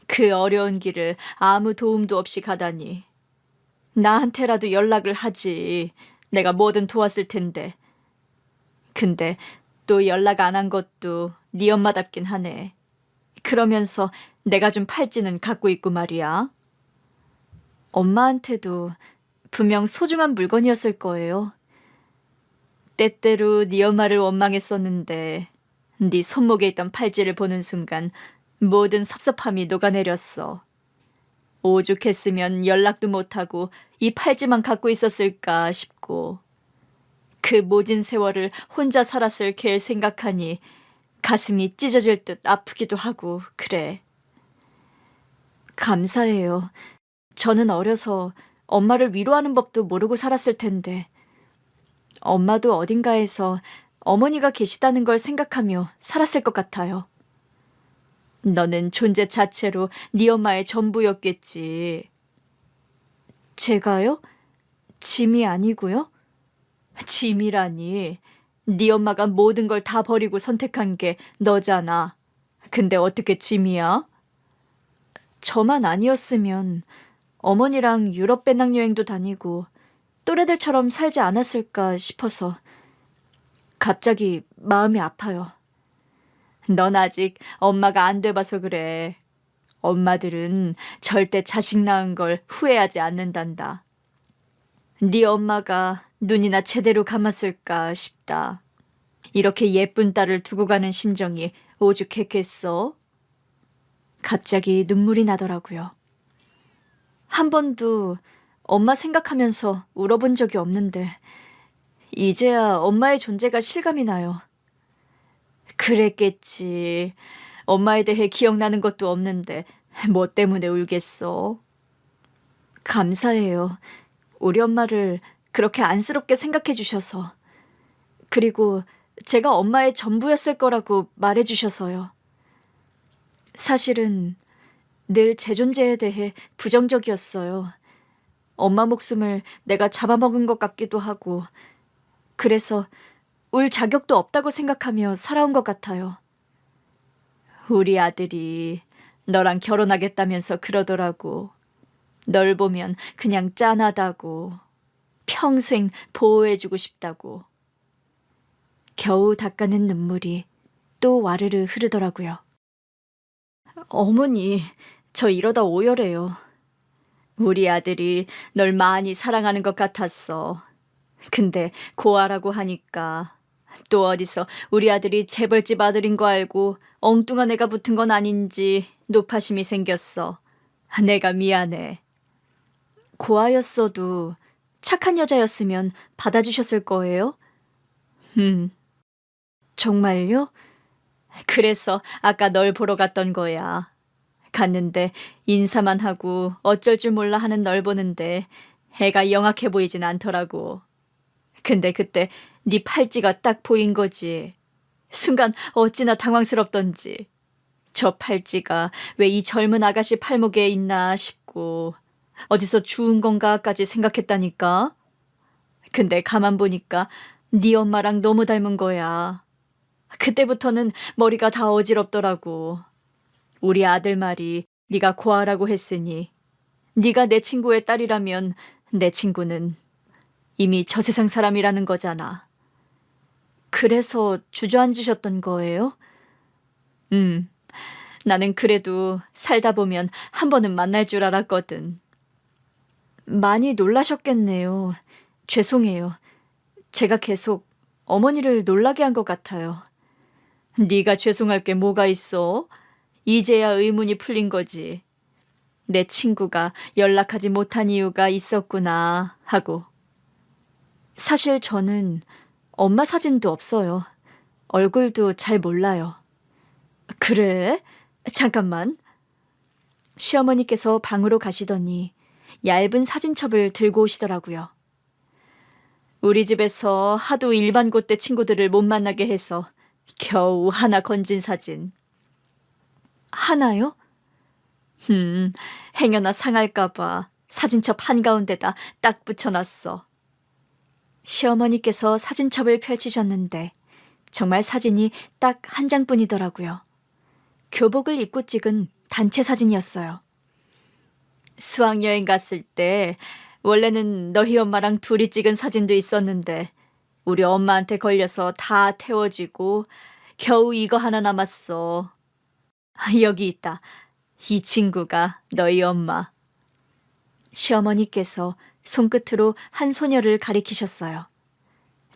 그 어려운 길을 아무 도움도 없이 가다니. 나한테라도 연락을 하지. 내가 뭐든 도왔을 텐데. 근데 또 연락 안 한 것도 네 엄마답긴 하네. 그러면서 내가 준 팔찌는 갖고 있고 말이야. 엄마한테도 분명 소중한 물건이었을 거예요. 때때로 네 엄마를 원망했었는데 네 손목에 있던 팔찌를 보는 순간 모든 섭섭함이 녹아내렸어. 오죽했으면 연락도 못하고 이 팔찌만 갖고 있었을까 싶고 그 모진 세월을 혼자 살았을 걔를 생각하니 가슴이 찢어질 듯 아프기도 하고 그래. 감사해요. 저는 어려서 엄마를 위로하는 법도 모르고 살았을 텐데 엄마도 어딘가에서 어머니가 계시다는 걸 생각하며 살았을 것 같아요. 너는 존재 자체로 네 엄마의 전부였겠지. 제가요? 짐이 아니고요? 짐이라니. 네 엄마가 모든 걸 다 버리고 선택한 게 너잖아. 근데 어떻게 짐이야? 저만 아니었으면 어머니랑 유럽 배낭여행도 다니고 또래들처럼 살지 않았을까 싶어서 갑자기 마음이 아파요. 넌 아직 엄마가 안 돼봐서 그래. 엄마들은 절대 자식 낳은 걸 후회하지 않는단다. 네 엄마가 눈이나 제대로 감았을까 싶다. 이렇게 예쁜 딸을 두고 가는 심정이 오죽했겠어? 갑자기 눈물이 나더라고요. 한 번도 엄마 생각하면서 울어본 적이 없는데 이제야 엄마의 존재가 실감이 나요. 그랬겠지. 엄마에 대해 기억나는 것도 없는데 뭐 때문에 울겠어? 감사해요. 우리 엄마를 그렇게 안쓰럽게 생각해 주셔서. 그리고 제가 엄마의 전부였을 거라고 말해 주셔서요. 사실은 늘 제 존재에 대해 부정적이었어요. 엄마 목숨을 내가 잡아먹은 것 같기도 하고, 그래서 울 자격도 없다고 생각하며 살아온 것 같아요. 우리 아들이 너랑 결혼하겠다면서 그러더라고. 널 보면 그냥 짠하다고. 평생 보호해주고 싶다고. 겨우 닦아낸 눈물이 또 와르르 흐르더라고요. 어머니, 저 이러다 오열해요. 우리 아들이 널 많이 사랑하는 것 같았어. 근데 고아라고 하니까 또 어디서 우리 아들이 재벌집 아들인 거 알고 엉뚱한 애가 붙은 건 아닌지 노파심이 생겼어. 내가 미안해. 고아였어도 착한 여자였으면 받아주셨을 거예요? 정말요? 그래서 아까 널 보러 갔던 거야. 갔는데 인사만 하고 어쩔 줄 몰라 하는 널 보는데 애가 영악해 보이진 않더라고. 근데 그때 네 팔찌가 딱 보인 거지. 순간 어찌나 당황스럽던지. 저 팔찌가 왜 이 젊은 아가씨 팔목에 있나 싶고 어디서 주운 건가까지 생각했다니까. 근데 가만 보니까 네 엄마랑 너무 닮은 거야. 그때부터는 머리가 다 어지럽더라고. 우리 아들 말이 네가 고아라고 했으니 네가 내 친구의 딸이라면 내 친구는 이미 저 세상 사람이라는 거잖아. 그래서 주저앉으셨던 거예요? 나는 그래도 살다 보면 한 번은 만날 줄 알았거든. 많이 놀라셨겠네요. 죄송해요. 제가 계속 어머니를 놀라게 한 것 같아요. 네가 죄송할 게 뭐가 있어? 이제야 의문이 풀린 거지. 내 친구가 연락하지 못한 이유가 있었구나 하고. 사실 저는 엄마 사진도 없어요. 얼굴도 잘 몰라요. 그래? 잠깐만. 시어머니께서 방으로 가시더니 얇은 사진첩을 들고 오시더라고요. 우리 집에서 하도 일반 곳대 친구들을 못 만나게 해서 겨우 하나 건진 사진. 하나요? 행여나 상할까봐 사진첩 한가운데다 딱 붙여놨어. 시어머니께서 사진첩을 펼치셨는데 정말 사진이 딱 한 장뿐이더라고요. 교복을 입고 찍은 단체 사진이었어요. 수학여행 갔을 때 원래는 너희 엄마랑 둘이 찍은 사진도 있었는데 우리 엄마한테 걸려서 다 태워지고 겨우 이거 하나 남았어. 여기 있다. 이 친구가 너희 엄마. 시어머니께서 손끝으로 한 소녀를 가리키셨어요.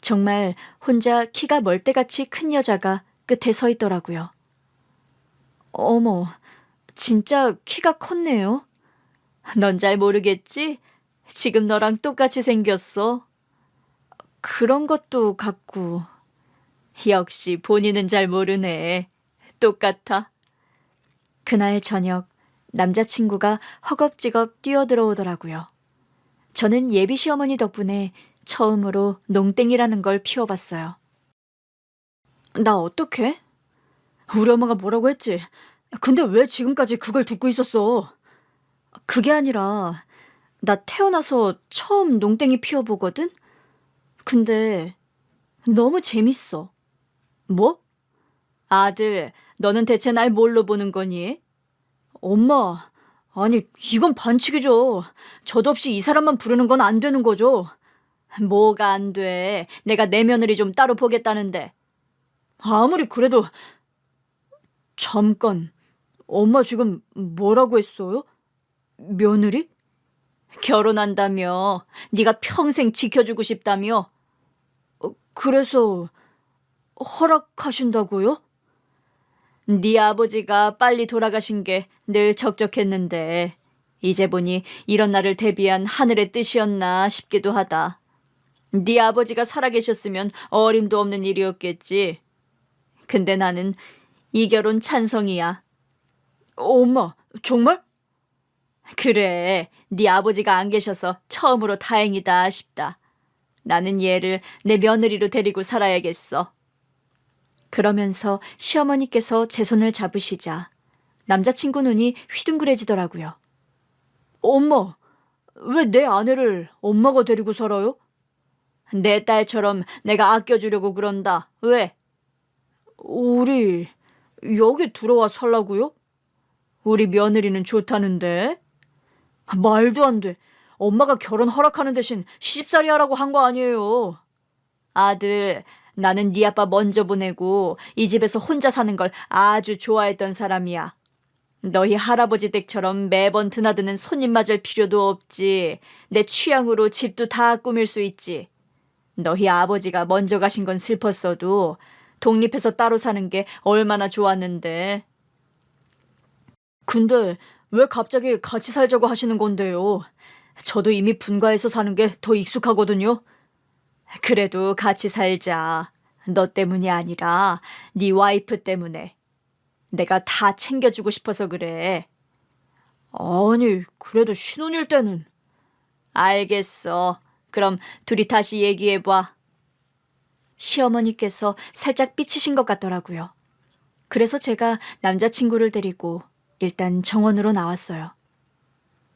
정말 혼자 키가 멀대같이 큰 여자가 끝에 서 있더라고요. 어머, 진짜 키가 컸네요. 넌 잘 모르겠지? 지금 너랑 똑같이 생겼어. 그런 것도 같고. 역시 본인은 잘 모르네. 똑같아. 그날 저녁 남자친구가 허겁지겁 뛰어들어오더라고요. 저는 예비 시어머니 덕분에 처음으로 농땡이라는 걸 피워봤어요. 나 어떡해? 우리 엄마가 뭐라고 했지? 근데 왜 지금까지 그걸 듣고 있었어? 그게 아니라 나 태어나서 처음 농땡이 피워보거든? 근데 너무 재밌어. 뭐? 아들, 너는 대체 날 뭘로 보는 거니? 엄마, 아니 이건 반칙이죠. 저도 없이 이 사람만 부르는 건 안 되는 거죠. 뭐가 안 돼? 내가 내 며느리 좀 따로 보겠다는데. 아무리 그래도 잠깐, 엄마 지금 뭐라고 했어요? 며느리? 결혼한다며. 네가 평생 지켜주고 싶다며. 그래서 허락하신다고요? 네 아버지가 빨리 돌아가신 게 늘 적적했는데 이제 보니 이런 날을 대비한 하늘의 뜻이었나 싶기도 하다. 네 아버지가 살아계셨으면 어림도 없는 일이었겠지. 근데 나는 이 결혼 찬성이야. 엄마, 정말? 그래, 네 아버지가 안 계셔서 처음으로 다행이다 싶다. 나는 얘를 내 며느리로 데리고 살아야겠어. 그러면서 시어머니께서 제 손을 잡으시자 남자친구 눈이 휘둥그레지더라고요. 엄마, 왜 내 아내를 엄마가 데리고 살아요? 내 딸처럼 내가 아껴주려고 그런다. 왜? 우리 여기 들어와 살라고요? 우리 며느리는 좋다는데? 말도 안 돼. 엄마가 결혼 허락하는 대신 시집살이 하라고 한 거 아니에요. 아들, 나는 네 아빠 먼저 보내고 이 집에서 혼자 사는 걸 아주 좋아했던 사람이야. 너희 할아버지 댁처럼 매번 드나드는 손님 맞을 필요도 없지. 내 취향으로 집도 다 꾸밀 수 있지. 너희 아버지가 먼저 가신 건 슬펐어도 독립해서 따로 사는 게 얼마나 좋았는데. 근데 왜 갑자기 같이 살자고 하시는 건데요? 저도 이미 분가해서 사는 게 더 익숙하거든요. 그래도 같이 살자. 너 때문이 아니라 네 와이프 때문에. 내가 다 챙겨주고 싶어서 그래. 아니, 그래도 신혼일 때는. 알겠어. 그럼 둘이 다시 얘기해봐. 시어머니께서 살짝 삐치신 것 같더라고요. 그래서 제가 남자친구를 데리고 일단 정원으로 나왔어요.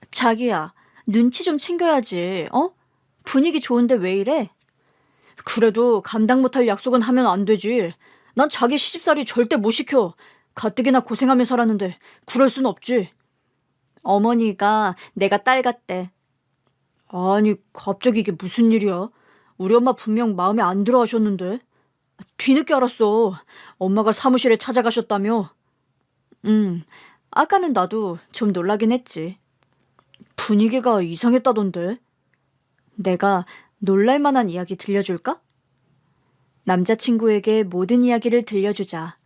자기야, 눈치 좀 챙겨야지, 어? 분위기 좋은데 왜 이래? 그래도 감당 못할 약속은 하면 안 되지. 난 자기 시집살이 절대 못 시켜. 가뜩이나 고생하며 살았는데 그럴 순 없지. 어머니가 내가 딸 같대. 아니, 갑자기 이게 무슨 일이야? 우리 엄마 분명 마음에 안 들어 하셨는데. 뒤늦게 알았어. 엄마가 사무실에 찾아가셨다며. 아까는 나도 좀 놀라긴 했지. 분위기가 이상했다던데. 내가 놀랄만한 이야기 들려줄까? 남자친구에게 모든 이야기를 들려주자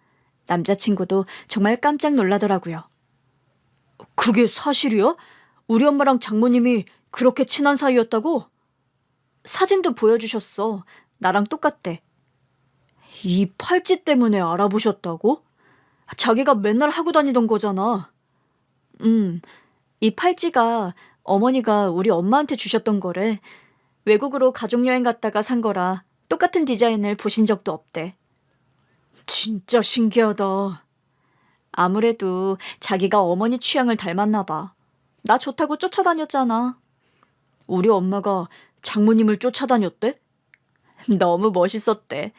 남자친구도 정말 깜짝 놀라더라고요. 그게 사실이야? 우리 엄마랑 장모님이 그렇게 친한 사이였다고? 사진도 보여주셨어. 나랑 똑같대. 이 팔찌 때문에 알아보셨다고? 자기가 맨날 하고 다니던 거잖아. 이 팔찌가 어머니가 우리 엄마한테 주셨던 거래. 외국으로 가족여행 갔다가 산 거라 똑같은 디자인을 보신 적도 없대. 진짜 신기하다. 아무래도 자기가 어머니 취향을 닮았나 봐. 나 좋다고 쫓아다녔잖아. 우리 엄마가 장모님을 쫓아다녔대? 너무 멋있었대.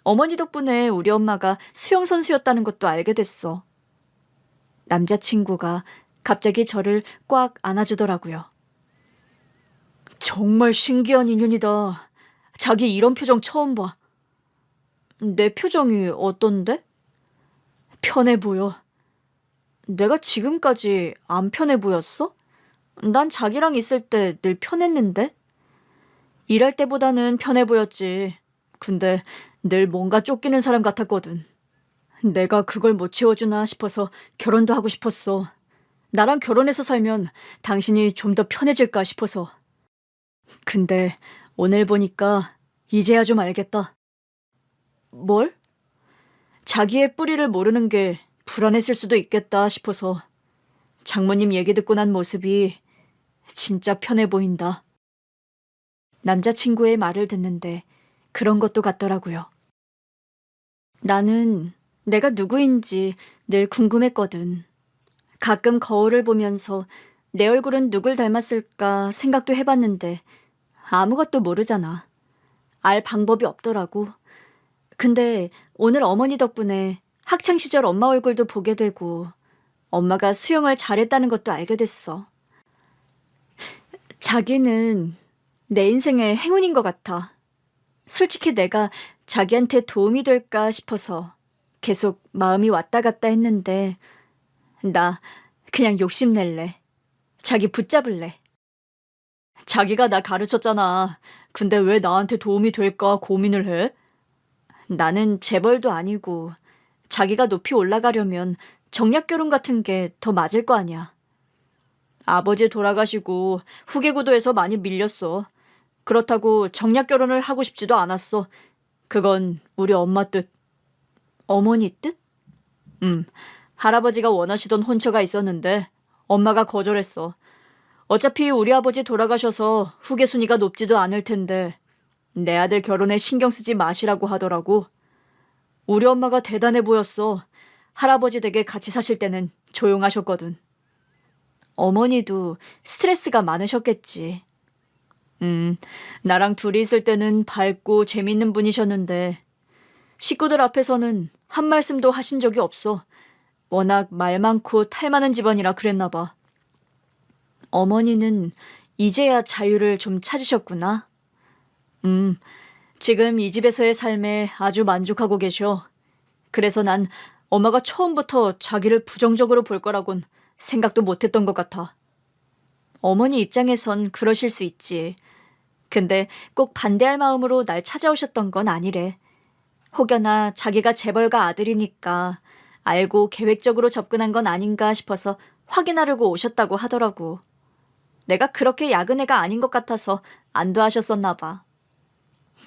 어머니 덕분에 우리 엄마가 수영선수였다는 것도 알게 됐어. 남자친구가 갑자기 저를 꽉 안아주더라고요. 정말 신기한 인연이다. 자기 이런 표정 처음 봐. 내 표정이 어떤데? 편해 보여. 내가 지금까지 안 편해 보였어? 난 자기랑 있을 때 늘 편했는데? 일할 때보다는 편해 보였지. 근데 늘 뭔가 쫓기는 사람 같았거든. 내가 그걸 못 채워주나 싶어서 결혼도 하고 싶었어. 나랑 결혼해서 살면 당신이 좀 더 편해질까 싶어서. 근데 오늘 보니까 이제야 좀 알겠다. 뭘? 자기의 뿌리를 모르는 게 불안했을 수도 있겠다 싶어서. 장모님 얘기 듣고 난 모습이 진짜 편해 보인다. 남자친구의 말을 듣는데 그런 것도 같더라고요. 나는 내가 누구인지 늘 궁금했거든. 가끔 거울을 보면서 내 얼굴은 누굴 닮았을까 생각도 해봤는데 아무것도 모르잖아. 알 방법이 없더라고. 근데 오늘 어머니 덕분에 학창시절 엄마 얼굴도 보게 되고 엄마가 수영을 잘했다는 것도 알게 됐어. 자기는 내 인생의 행운인 것 같아. 솔직히 내가 자기한테 도움이 될까 싶어서 계속 마음이 왔다 갔다 했는데 나 그냥 욕심낼래. 자기 붙잡을래. 자기가 나 가르쳤잖아. 근데 왜 나한테 도움이 될까 고민을 해? 나는 재벌도 아니고 자기가 높이 올라가려면 정략결혼 같은 게 더 맞을 거 아니야. 아버지 돌아가시고 후계구도에서 많이 밀렸어. 그렇다고 정략결혼을 하고 싶지도 않았어. 그건 우리 엄마 뜻. 어머니 뜻? 할아버지가 원하시던 혼처가 있었는데 엄마가 거절했어. 어차피 우리 아버지 돌아가셔서 후계 순위가 높지도 않을 텐데 내 아들 결혼에 신경 쓰지 마시라고 하더라고. 우리 엄마가 대단해 보였어. 할아버지 댁에 같이 사실 때는 조용하셨거든. 어머니도 스트레스가 많으셨겠지. 나랑 둘이 있을 때는 밝고 재밌는 분이셨는데 식구들 앞에서는 한 말씀도 하신 적이 없어. 워낙 말 많고 탈 많은 집안이라 그랬나 봐. 어머니는 이제야 자유를 좀 찾으셨구나. 지금 이 집에서의 삶에 아주 만족하고 계셔. 그래서 난 엄마가 처음부터 자기를 부정적으로 볼 거라곤 생각도 못했던 것 같아. 어머니 입장에선 그러실 수 있지. 근데 꼭 반대할 마음으로 날 찾아오셨던 건 아니래. 혹여나 자기가 재벌가 아들이니까 알고 계획적으로 접근한 건 아닌가 싶어서 확인하려고 오셨다고 하더라고. 내가 그렇게 야근애가 아닌 것 같아서 안도하셨었나 봐.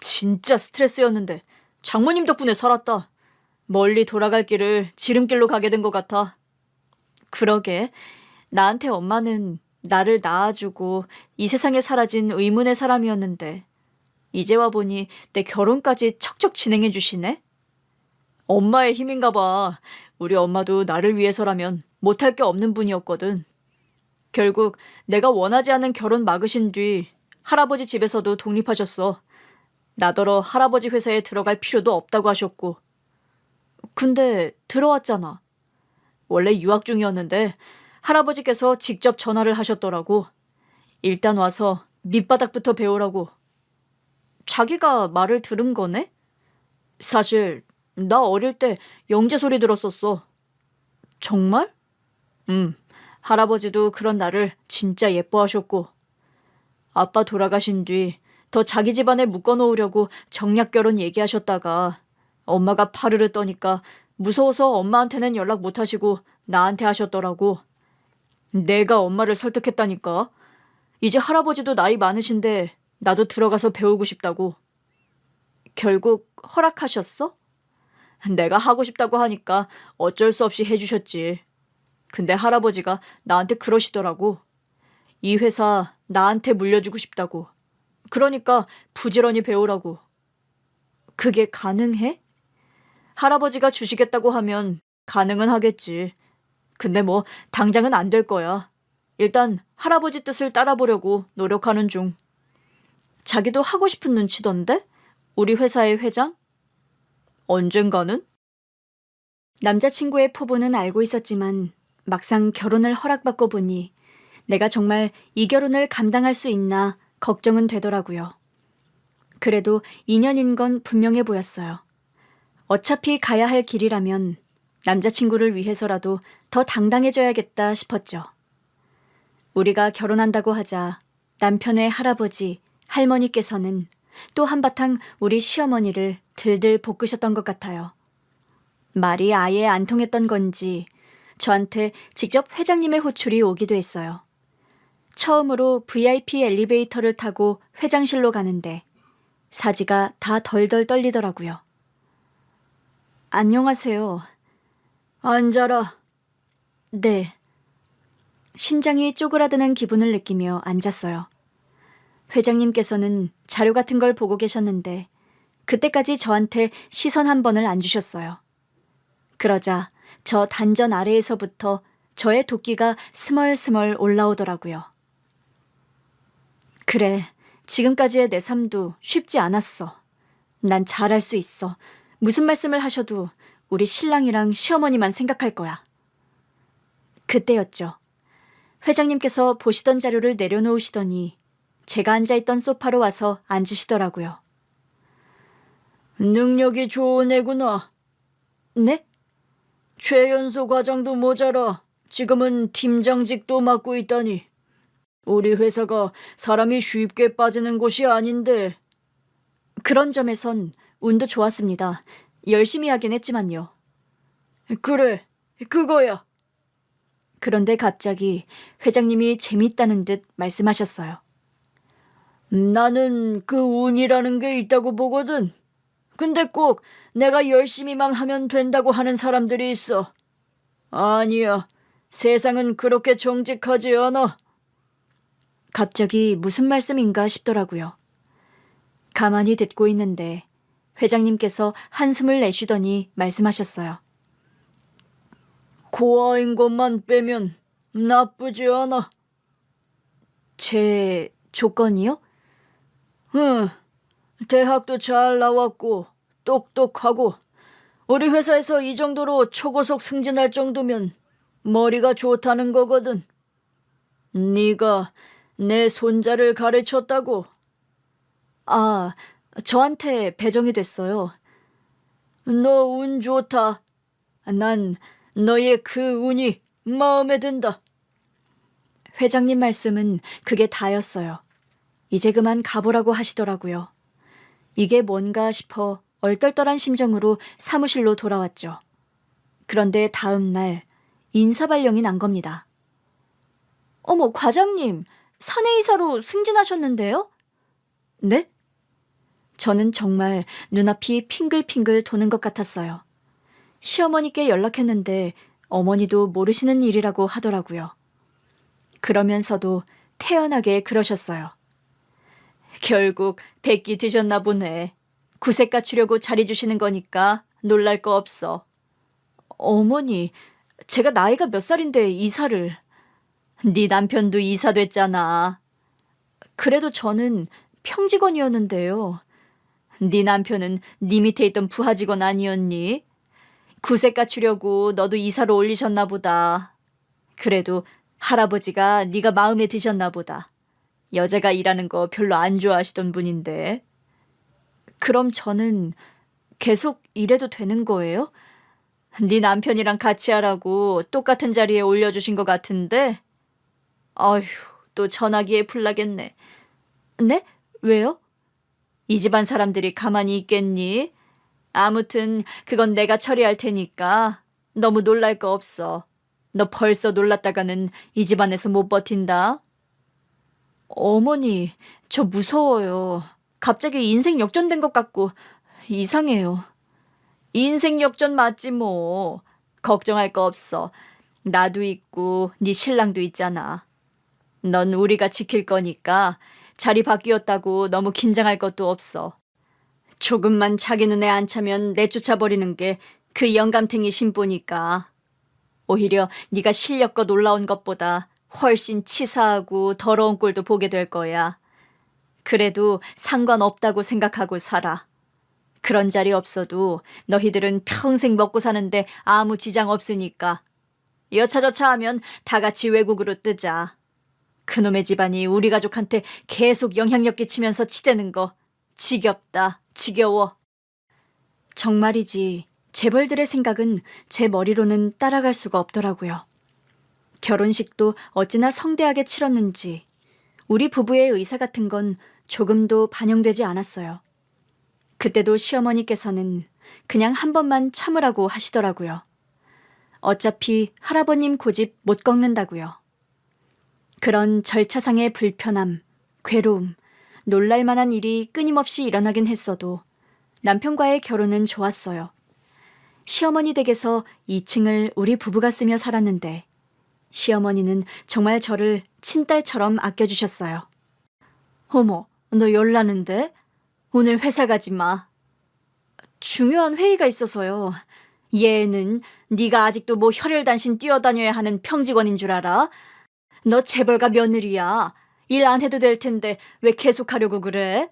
진짜 스트레스였는데 장모님 덕분에 살았다. 멀리 돌아갈 길을 지름길로 가게 된 것 같아. 그러게. 나한테 엄마는 나를 낳아주고 이 세상에 사라진 의문의 사람이었는데 이제 와보니 내 결혼까지 척척 진행해 주시네? 엄마의 힘인가 봐. 우리 엄마도 나를 위해서라면 못할 게 없는 분이었거든. 결국 내가 원하지 않은 결혼 막으신 뒤 할아버지 집에서도 독립하셨어. 나더러 할아버지 회사에 들어갈 필요도 없다고 하셨고. 근데 들어왔잖아. 원래 유학 중이었는데 할아버지께서 직접 전화를 하셨더라고. 일단 와서 밑바닥부터 배우라고. 자기가 말을 들은 거네? 사실 나 어릴 때 영재 소리 들었었어. 정말? 할아버지도 그런 나를 진짜 예뻐하셨고. 아빠 돌아가신 뒤 더 자기 집안에 묶어놓으려고 정략 결혼 얘기하셨다가 엄마가 파르르 떠니까 무서워서 엄마한테는 연락 못하시고 나한테 하셨더라고. 내가 엄마를 설득했다니까. 이제 할아버지도 나이 많으신데 나도 들어가서 배우고 싶다고. 결국 허락하셨어? 내가 하고 싶다고 하니까 어쩔 수 없이 해주셨지. 근데 할아버지가 나한테 그러시더라고. 이 회사 나한테 물려주고 싶다고. 그러니까 부지런히 배우라고. 그게 가능해? 할아버지가 주시겠다고 하면 가능은 하겠지. 근데 뭐 당장은 안 될 거야. 일단 할아버지 뜻을 따라보려고 노력하는 중. 자기도 하고 싶은 눈치던데? 우리 회사의 회장? 언젠가는? 남자친구의 포부는 알고 있었지만 막상 결혼을 허락받고 보니 내가 정말 이 결혼을 감당할 수 있나 걱정은 되더라고요. 그래도 인연인 건 분명해 보였어요. 어차피 가야 할 길이라면 남자친구를 위해서라도 더 당당해져야겠다 싶었죠. 우리가 결혼한다고 하자 남편의 할아버지, 할머니께서는 또 한바탕 우리 시어머니를 들들 볶으셨던 것 같아요. 말이 아예 안 통했던 건지 저한테 직접 회장님의 호출이 오기도 했어요. 처음으로 VIP 엘리베이터를 타고 회장실로 가는데 사지가 다 덜덜 떨리더라고요. 안녕하세요. 앉아라. 네. 심장이 쪼그라드는 기분을 느끼며 앉았어요. 회장님께서는 자료 같은 걸 보고 계셨는데 그때까지 저한테 시선 한 번을 안 주셨어요. 그러자 저 단전 아래에서부터 저의 도끼가 스멀스멀 올라오더라고요. 그래, 지금까지의 내 삶도 쉽지 않았어. 난 잘할 수 있어. 무슨 말씀을 하셔도 우리 신랑이랑 시어머니만 생각할 거야. 그때였죠. 회장님께서 보시던 자료를 내려놓으시더니 제가 앉아있던 소파로 와서 앉으시더라고요. 능력이 좋은 애구나. 네? 최연소 과장도 모자라 지금은 팀장직도 맡고 있다니. 우리 회사가 사람이 쉽게 빠지는 곳이 아닌데. 그런 점에선 운도 좋았습니다. 열심히 하긴 했지만요. 그래, 그거야. 그런데 갑자기 회장님이 재밌다는 듯 말씀하셨어요. 나는 그 운이라는 게 있다고 보거든. 근데 꼭 내가 열심히만 하면 된다고 하는 사람들이 있어. 아니야, 세상은 그렇게 정직하지 않아. 갑자기 무슨 말씀인가 싶더라고요. 가만히 듣고 있는데 회장님께서 한숨을 내쉬더니 말씀하셨어요. 고아인 것만 빼면 나쁘지 않아. 제 조건이요? 응, 대학도 잘 나왔고 똑똑하고 우리 회사에서 이 정도로 초고속 승진할 정도면 머리가 좋다는 거거든. 네가 내 손자를 가르쳤다고. 아, 저한테 배정이 됐어요. 너 운 좋다. 난 너의 그 운이 마음에 든다. 회장님 말씀은 그게 다였어요. 이제 그만 가보라고 하시더라고요. 이게 뭔가 싶어 얼떨떨한 심정으로 사무실로 돌아왔죠. 그런데 다음 날 인사발령이 난 겁니다. 어머, 과장님, 사내이사로 승진하셨는데요? 네? 저는 정말 눈앞이 핑글핑글 도는 것 같았어요. 시어머니께 연락했는데 어머니도 모르시는 일이라고 하더라고요. 그러면서도 태연하게 그러셨어요. 결국 백기 드셨나 보네. 구색 갖추려고 자리 주시는 거니까 놀랄 거 없어. 어머니, 제가 나이가 몇 살인데 이사를. 네 남편도 이사 됐잖아. 그래도 저는 평직원이었는데요. 네 남편은 네 밑에 있던 부하 직원 아니었니? 구색 갖추려고 너도 이사로 올리셨나 보다. 그래도 할아버지가 네가 마음에 드셨나 보다. 여자가 일하는 거 별로 안 좋아하시던 분인데. 그럼 저는 계속 일해도 되는 거예요? 네 남편이랑 같이 하라고 똑같은 자리에 올려주신 것 같은데. 아휴, 또 전화기에 불나겠네. 네? 왜요? 이 집안 사람들이 가만히 있겠니? 아무튼 그건 내가 처리할 테니까 너무 놀랄 거 없어. 너 벌써 놀랐다가는 이 집안에서 못 버틴다. 어머니, 저 무서워요. 갑자기 인생 역전된 것 같고 이상해요. 인생 역전 맞지 뭐. 걱정할 거 없어. 나도 있고 네 신랑도 있잖아. 넌 우리가 지킬 거니까 자리 바뀌었다고 너무 긴장할 것도 없어. 조금만 자기 눈에 안 차면 내쫓아버리는 게 그 영감탱이 신보니까. 오히려 네가 실력껏 올라온 것보다 훨씬 치사하고 더러운 꼴도 보게 될 거야. 그래도 상관없다고 생각하고 살아. 그런 자리 없어도 너희들은 평생 먹고 사는데 아무 지장 없으니까. 여차저차 하면 다 같이 외국으로 뜨자. 그놈의 집안이 우리 가족한테 계속 영향력 끼치면서 치대는 거 지겹다, 지겨워. 정말이지 재벌들의 생각은 제 머리로는 따라갈 수가 없더라고요. 결혼식도 어찌나 성대하게 치렀는지 우리 부부의 의사 같은 건 조금도 반영되지 않았어요. 그때도 시어머니께서는 그냥 한 번만 참으라고 하시더라고요. 어차피 할아버님 고집 못 꺾는다고요. 그런 절차상의 불편함, 괴로움, 놀랄만한 일이 끊임없이 일어나긴 했어도 남편과의 결혼은 좋았어요. 시어머니 댁에서 2층을 우리 부부가 쓰며 살았는데 시어머니는 정말 저를 친딸처럼 아껴주셨어요. 어머, 너 열나는데? 오늘 회사 가지 마. 중요한 회의가 있어서요. 얘는 네가 아직도 뭐 혈혈단신 뛰어다녀야 하는 평직원인 줄 알아? 너 재벌가 며느리야. 일 안 해도 될 텐데 왜 계속하려고 그래?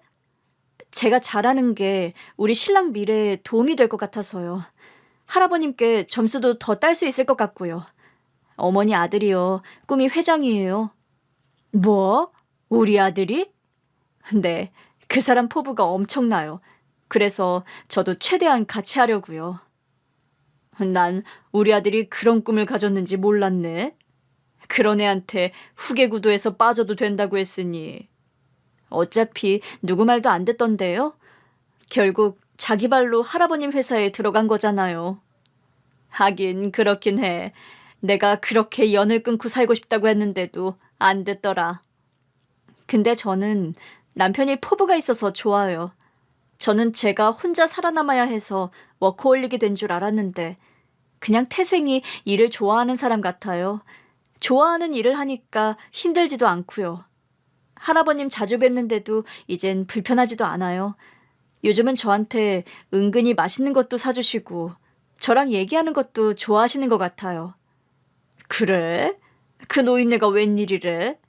제가 잘하는 게 우리 신랑 미래에 도움이 될 것 같아서요. 할아버님께 점수도 더 딸 수 있을 것 같고요. 어머니 아들이요. 꿈이 회장이에요. 뭐? 우리 아들이? 네, 그 사람 포부가 엄청나요. 그래서 저도 최대한 같이 하려고요. 난 우리 아들이 그런 꿈을 가졌는지 몰랐네. 그런 애한테 후계 구도에서 빠져도 된다고 했으니. 어차피 누구 말도 안 듣던데요. 결국 자기 발로 할아버님 회사에 들어간 거잖아요. 하긴 그렇긴 해. 내가 그렇게 연을 끊고 살고 싶다고 했는데도 안 됐더라. 근데 저는 남편이 포부가 있어서 좋아요. 저는 제가 혼자 살아남아야 해서 워커홀릭이 된 줄 알았는데 그냥 태생이 일을 좋아하는 사람 같아요. 좋아하는 일을 하니까 힘들지도 않고요. 할아버님 자주 뵙는데도 이젠 불편하지도 않아요. 요즘은 저한테 은근히 맛있는 것도 사주시고 저랑 얘기하는 것도 좋아하시는 것 같아요. 그래? 그 노인네가 웬일이래?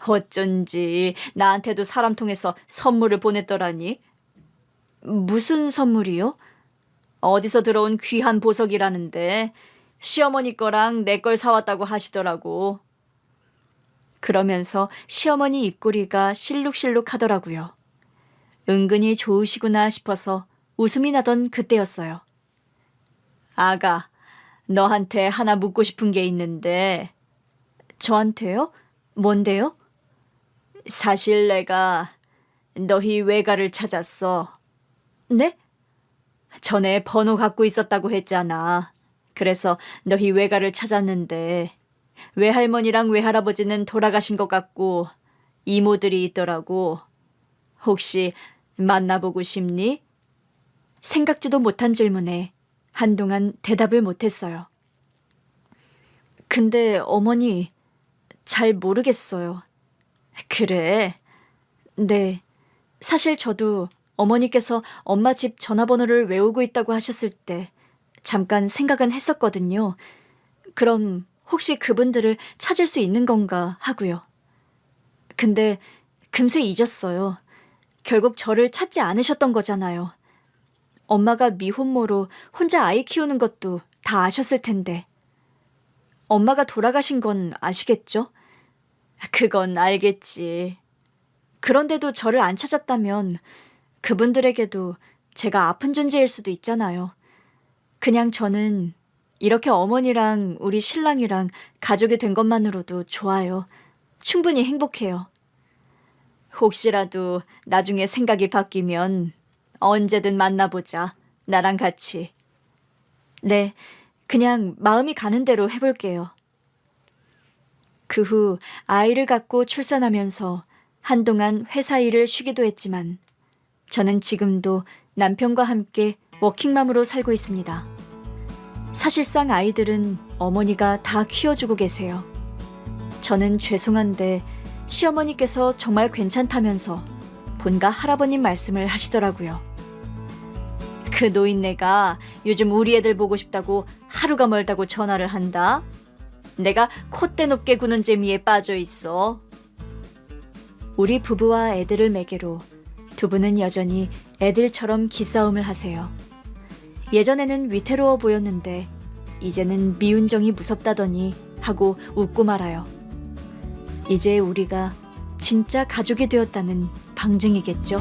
어쩐지 나한테도 사람 통해서 선물을 보냈더라니. 무슨 선물이요? 어디서 들어온 귀한 보석이라는데 시어머니 거랑 내 걸 사왔다고 하시더라고. 그러면서 시어머니 입꼬리가 실룩실룩 하더라고요. 은근히 좋으시구나 싶어서 웃음이 나던 그때였어요. 아가, 너한테 하나 묻고 싶은 게 있는데. 저한테요? 뭔데요? 사실 내가 너희 외가를 찾았어. 네? 전에 번호 갖고 있었다고 했잖아. 그래서 너희 외가를 찾았는데 외할머니랑 외할아버지는 돌아가신 것 같고 이모들이 있더라고. 혹시 만나보고 싶니? 생각지도 못한 질문에 한동안 대답을 못했어요. 근데 어머니, 잘 모르겠어요. 그래? 네. 사실 저도 어머니께서 엄마 집 전화번호를 외우고 있다고 하셨을 때 잠깐 생각은 했었거든요. 그럼 혹시 그분들을 찾을 수 있는 건가 하고요. 근데 금세 잊었어요. 결국 저를 찾지 않으셨던 거잖아요. 엄마가 미혼모로 혼자 아이 키우는 것도 다 아셨을 텐데. 엄마가 돌아가신 건 아시겠죠? 그건 알겠지. 그런데도 저를 안 찾았다면 그분들에게도 제가 아픈 존재일 수도 있잖아요. 그냥 저는 이렇게 어머니랑 우리 신랑이랑 가족이 된 것만으로도 좋아요. 충분히 행복해요. 혹시라도 나중에 생각이 바뀌면 언제든 만나보자. 나랑 같이. 네, 그냥 마음이 가는 대로 해볼게요. 그 후 아이를 갖고 출산하면서 한동안 회사 일을 쉬기도 했지만 저는 지금도 남편과 함께 워킹맘으로 살고 있습니다. 사실상 아이들은 어머니가 다 키워주고 계세요. 저는 죄송한데 시어머니께서 정말 괜찮다면서 본가 할아버님 말씀을 하시더라고요. 그 노인네가 요즘 우리 애들 보고 싶다고 하루가 멀다고 전화를 한다. 내가 콧대 높게 구는 재미에 빠져 있어. 우리 부부와 애들을 매개로 두 분은 여전히 애들처럼 기싸움을 하세요. 예전에는 위태로워 보였는데 이제는 미운정이 무섭다더니 하고 웃고 말아요. 이제 우리가 진짜 가족이 되었다는 방증이겠죠.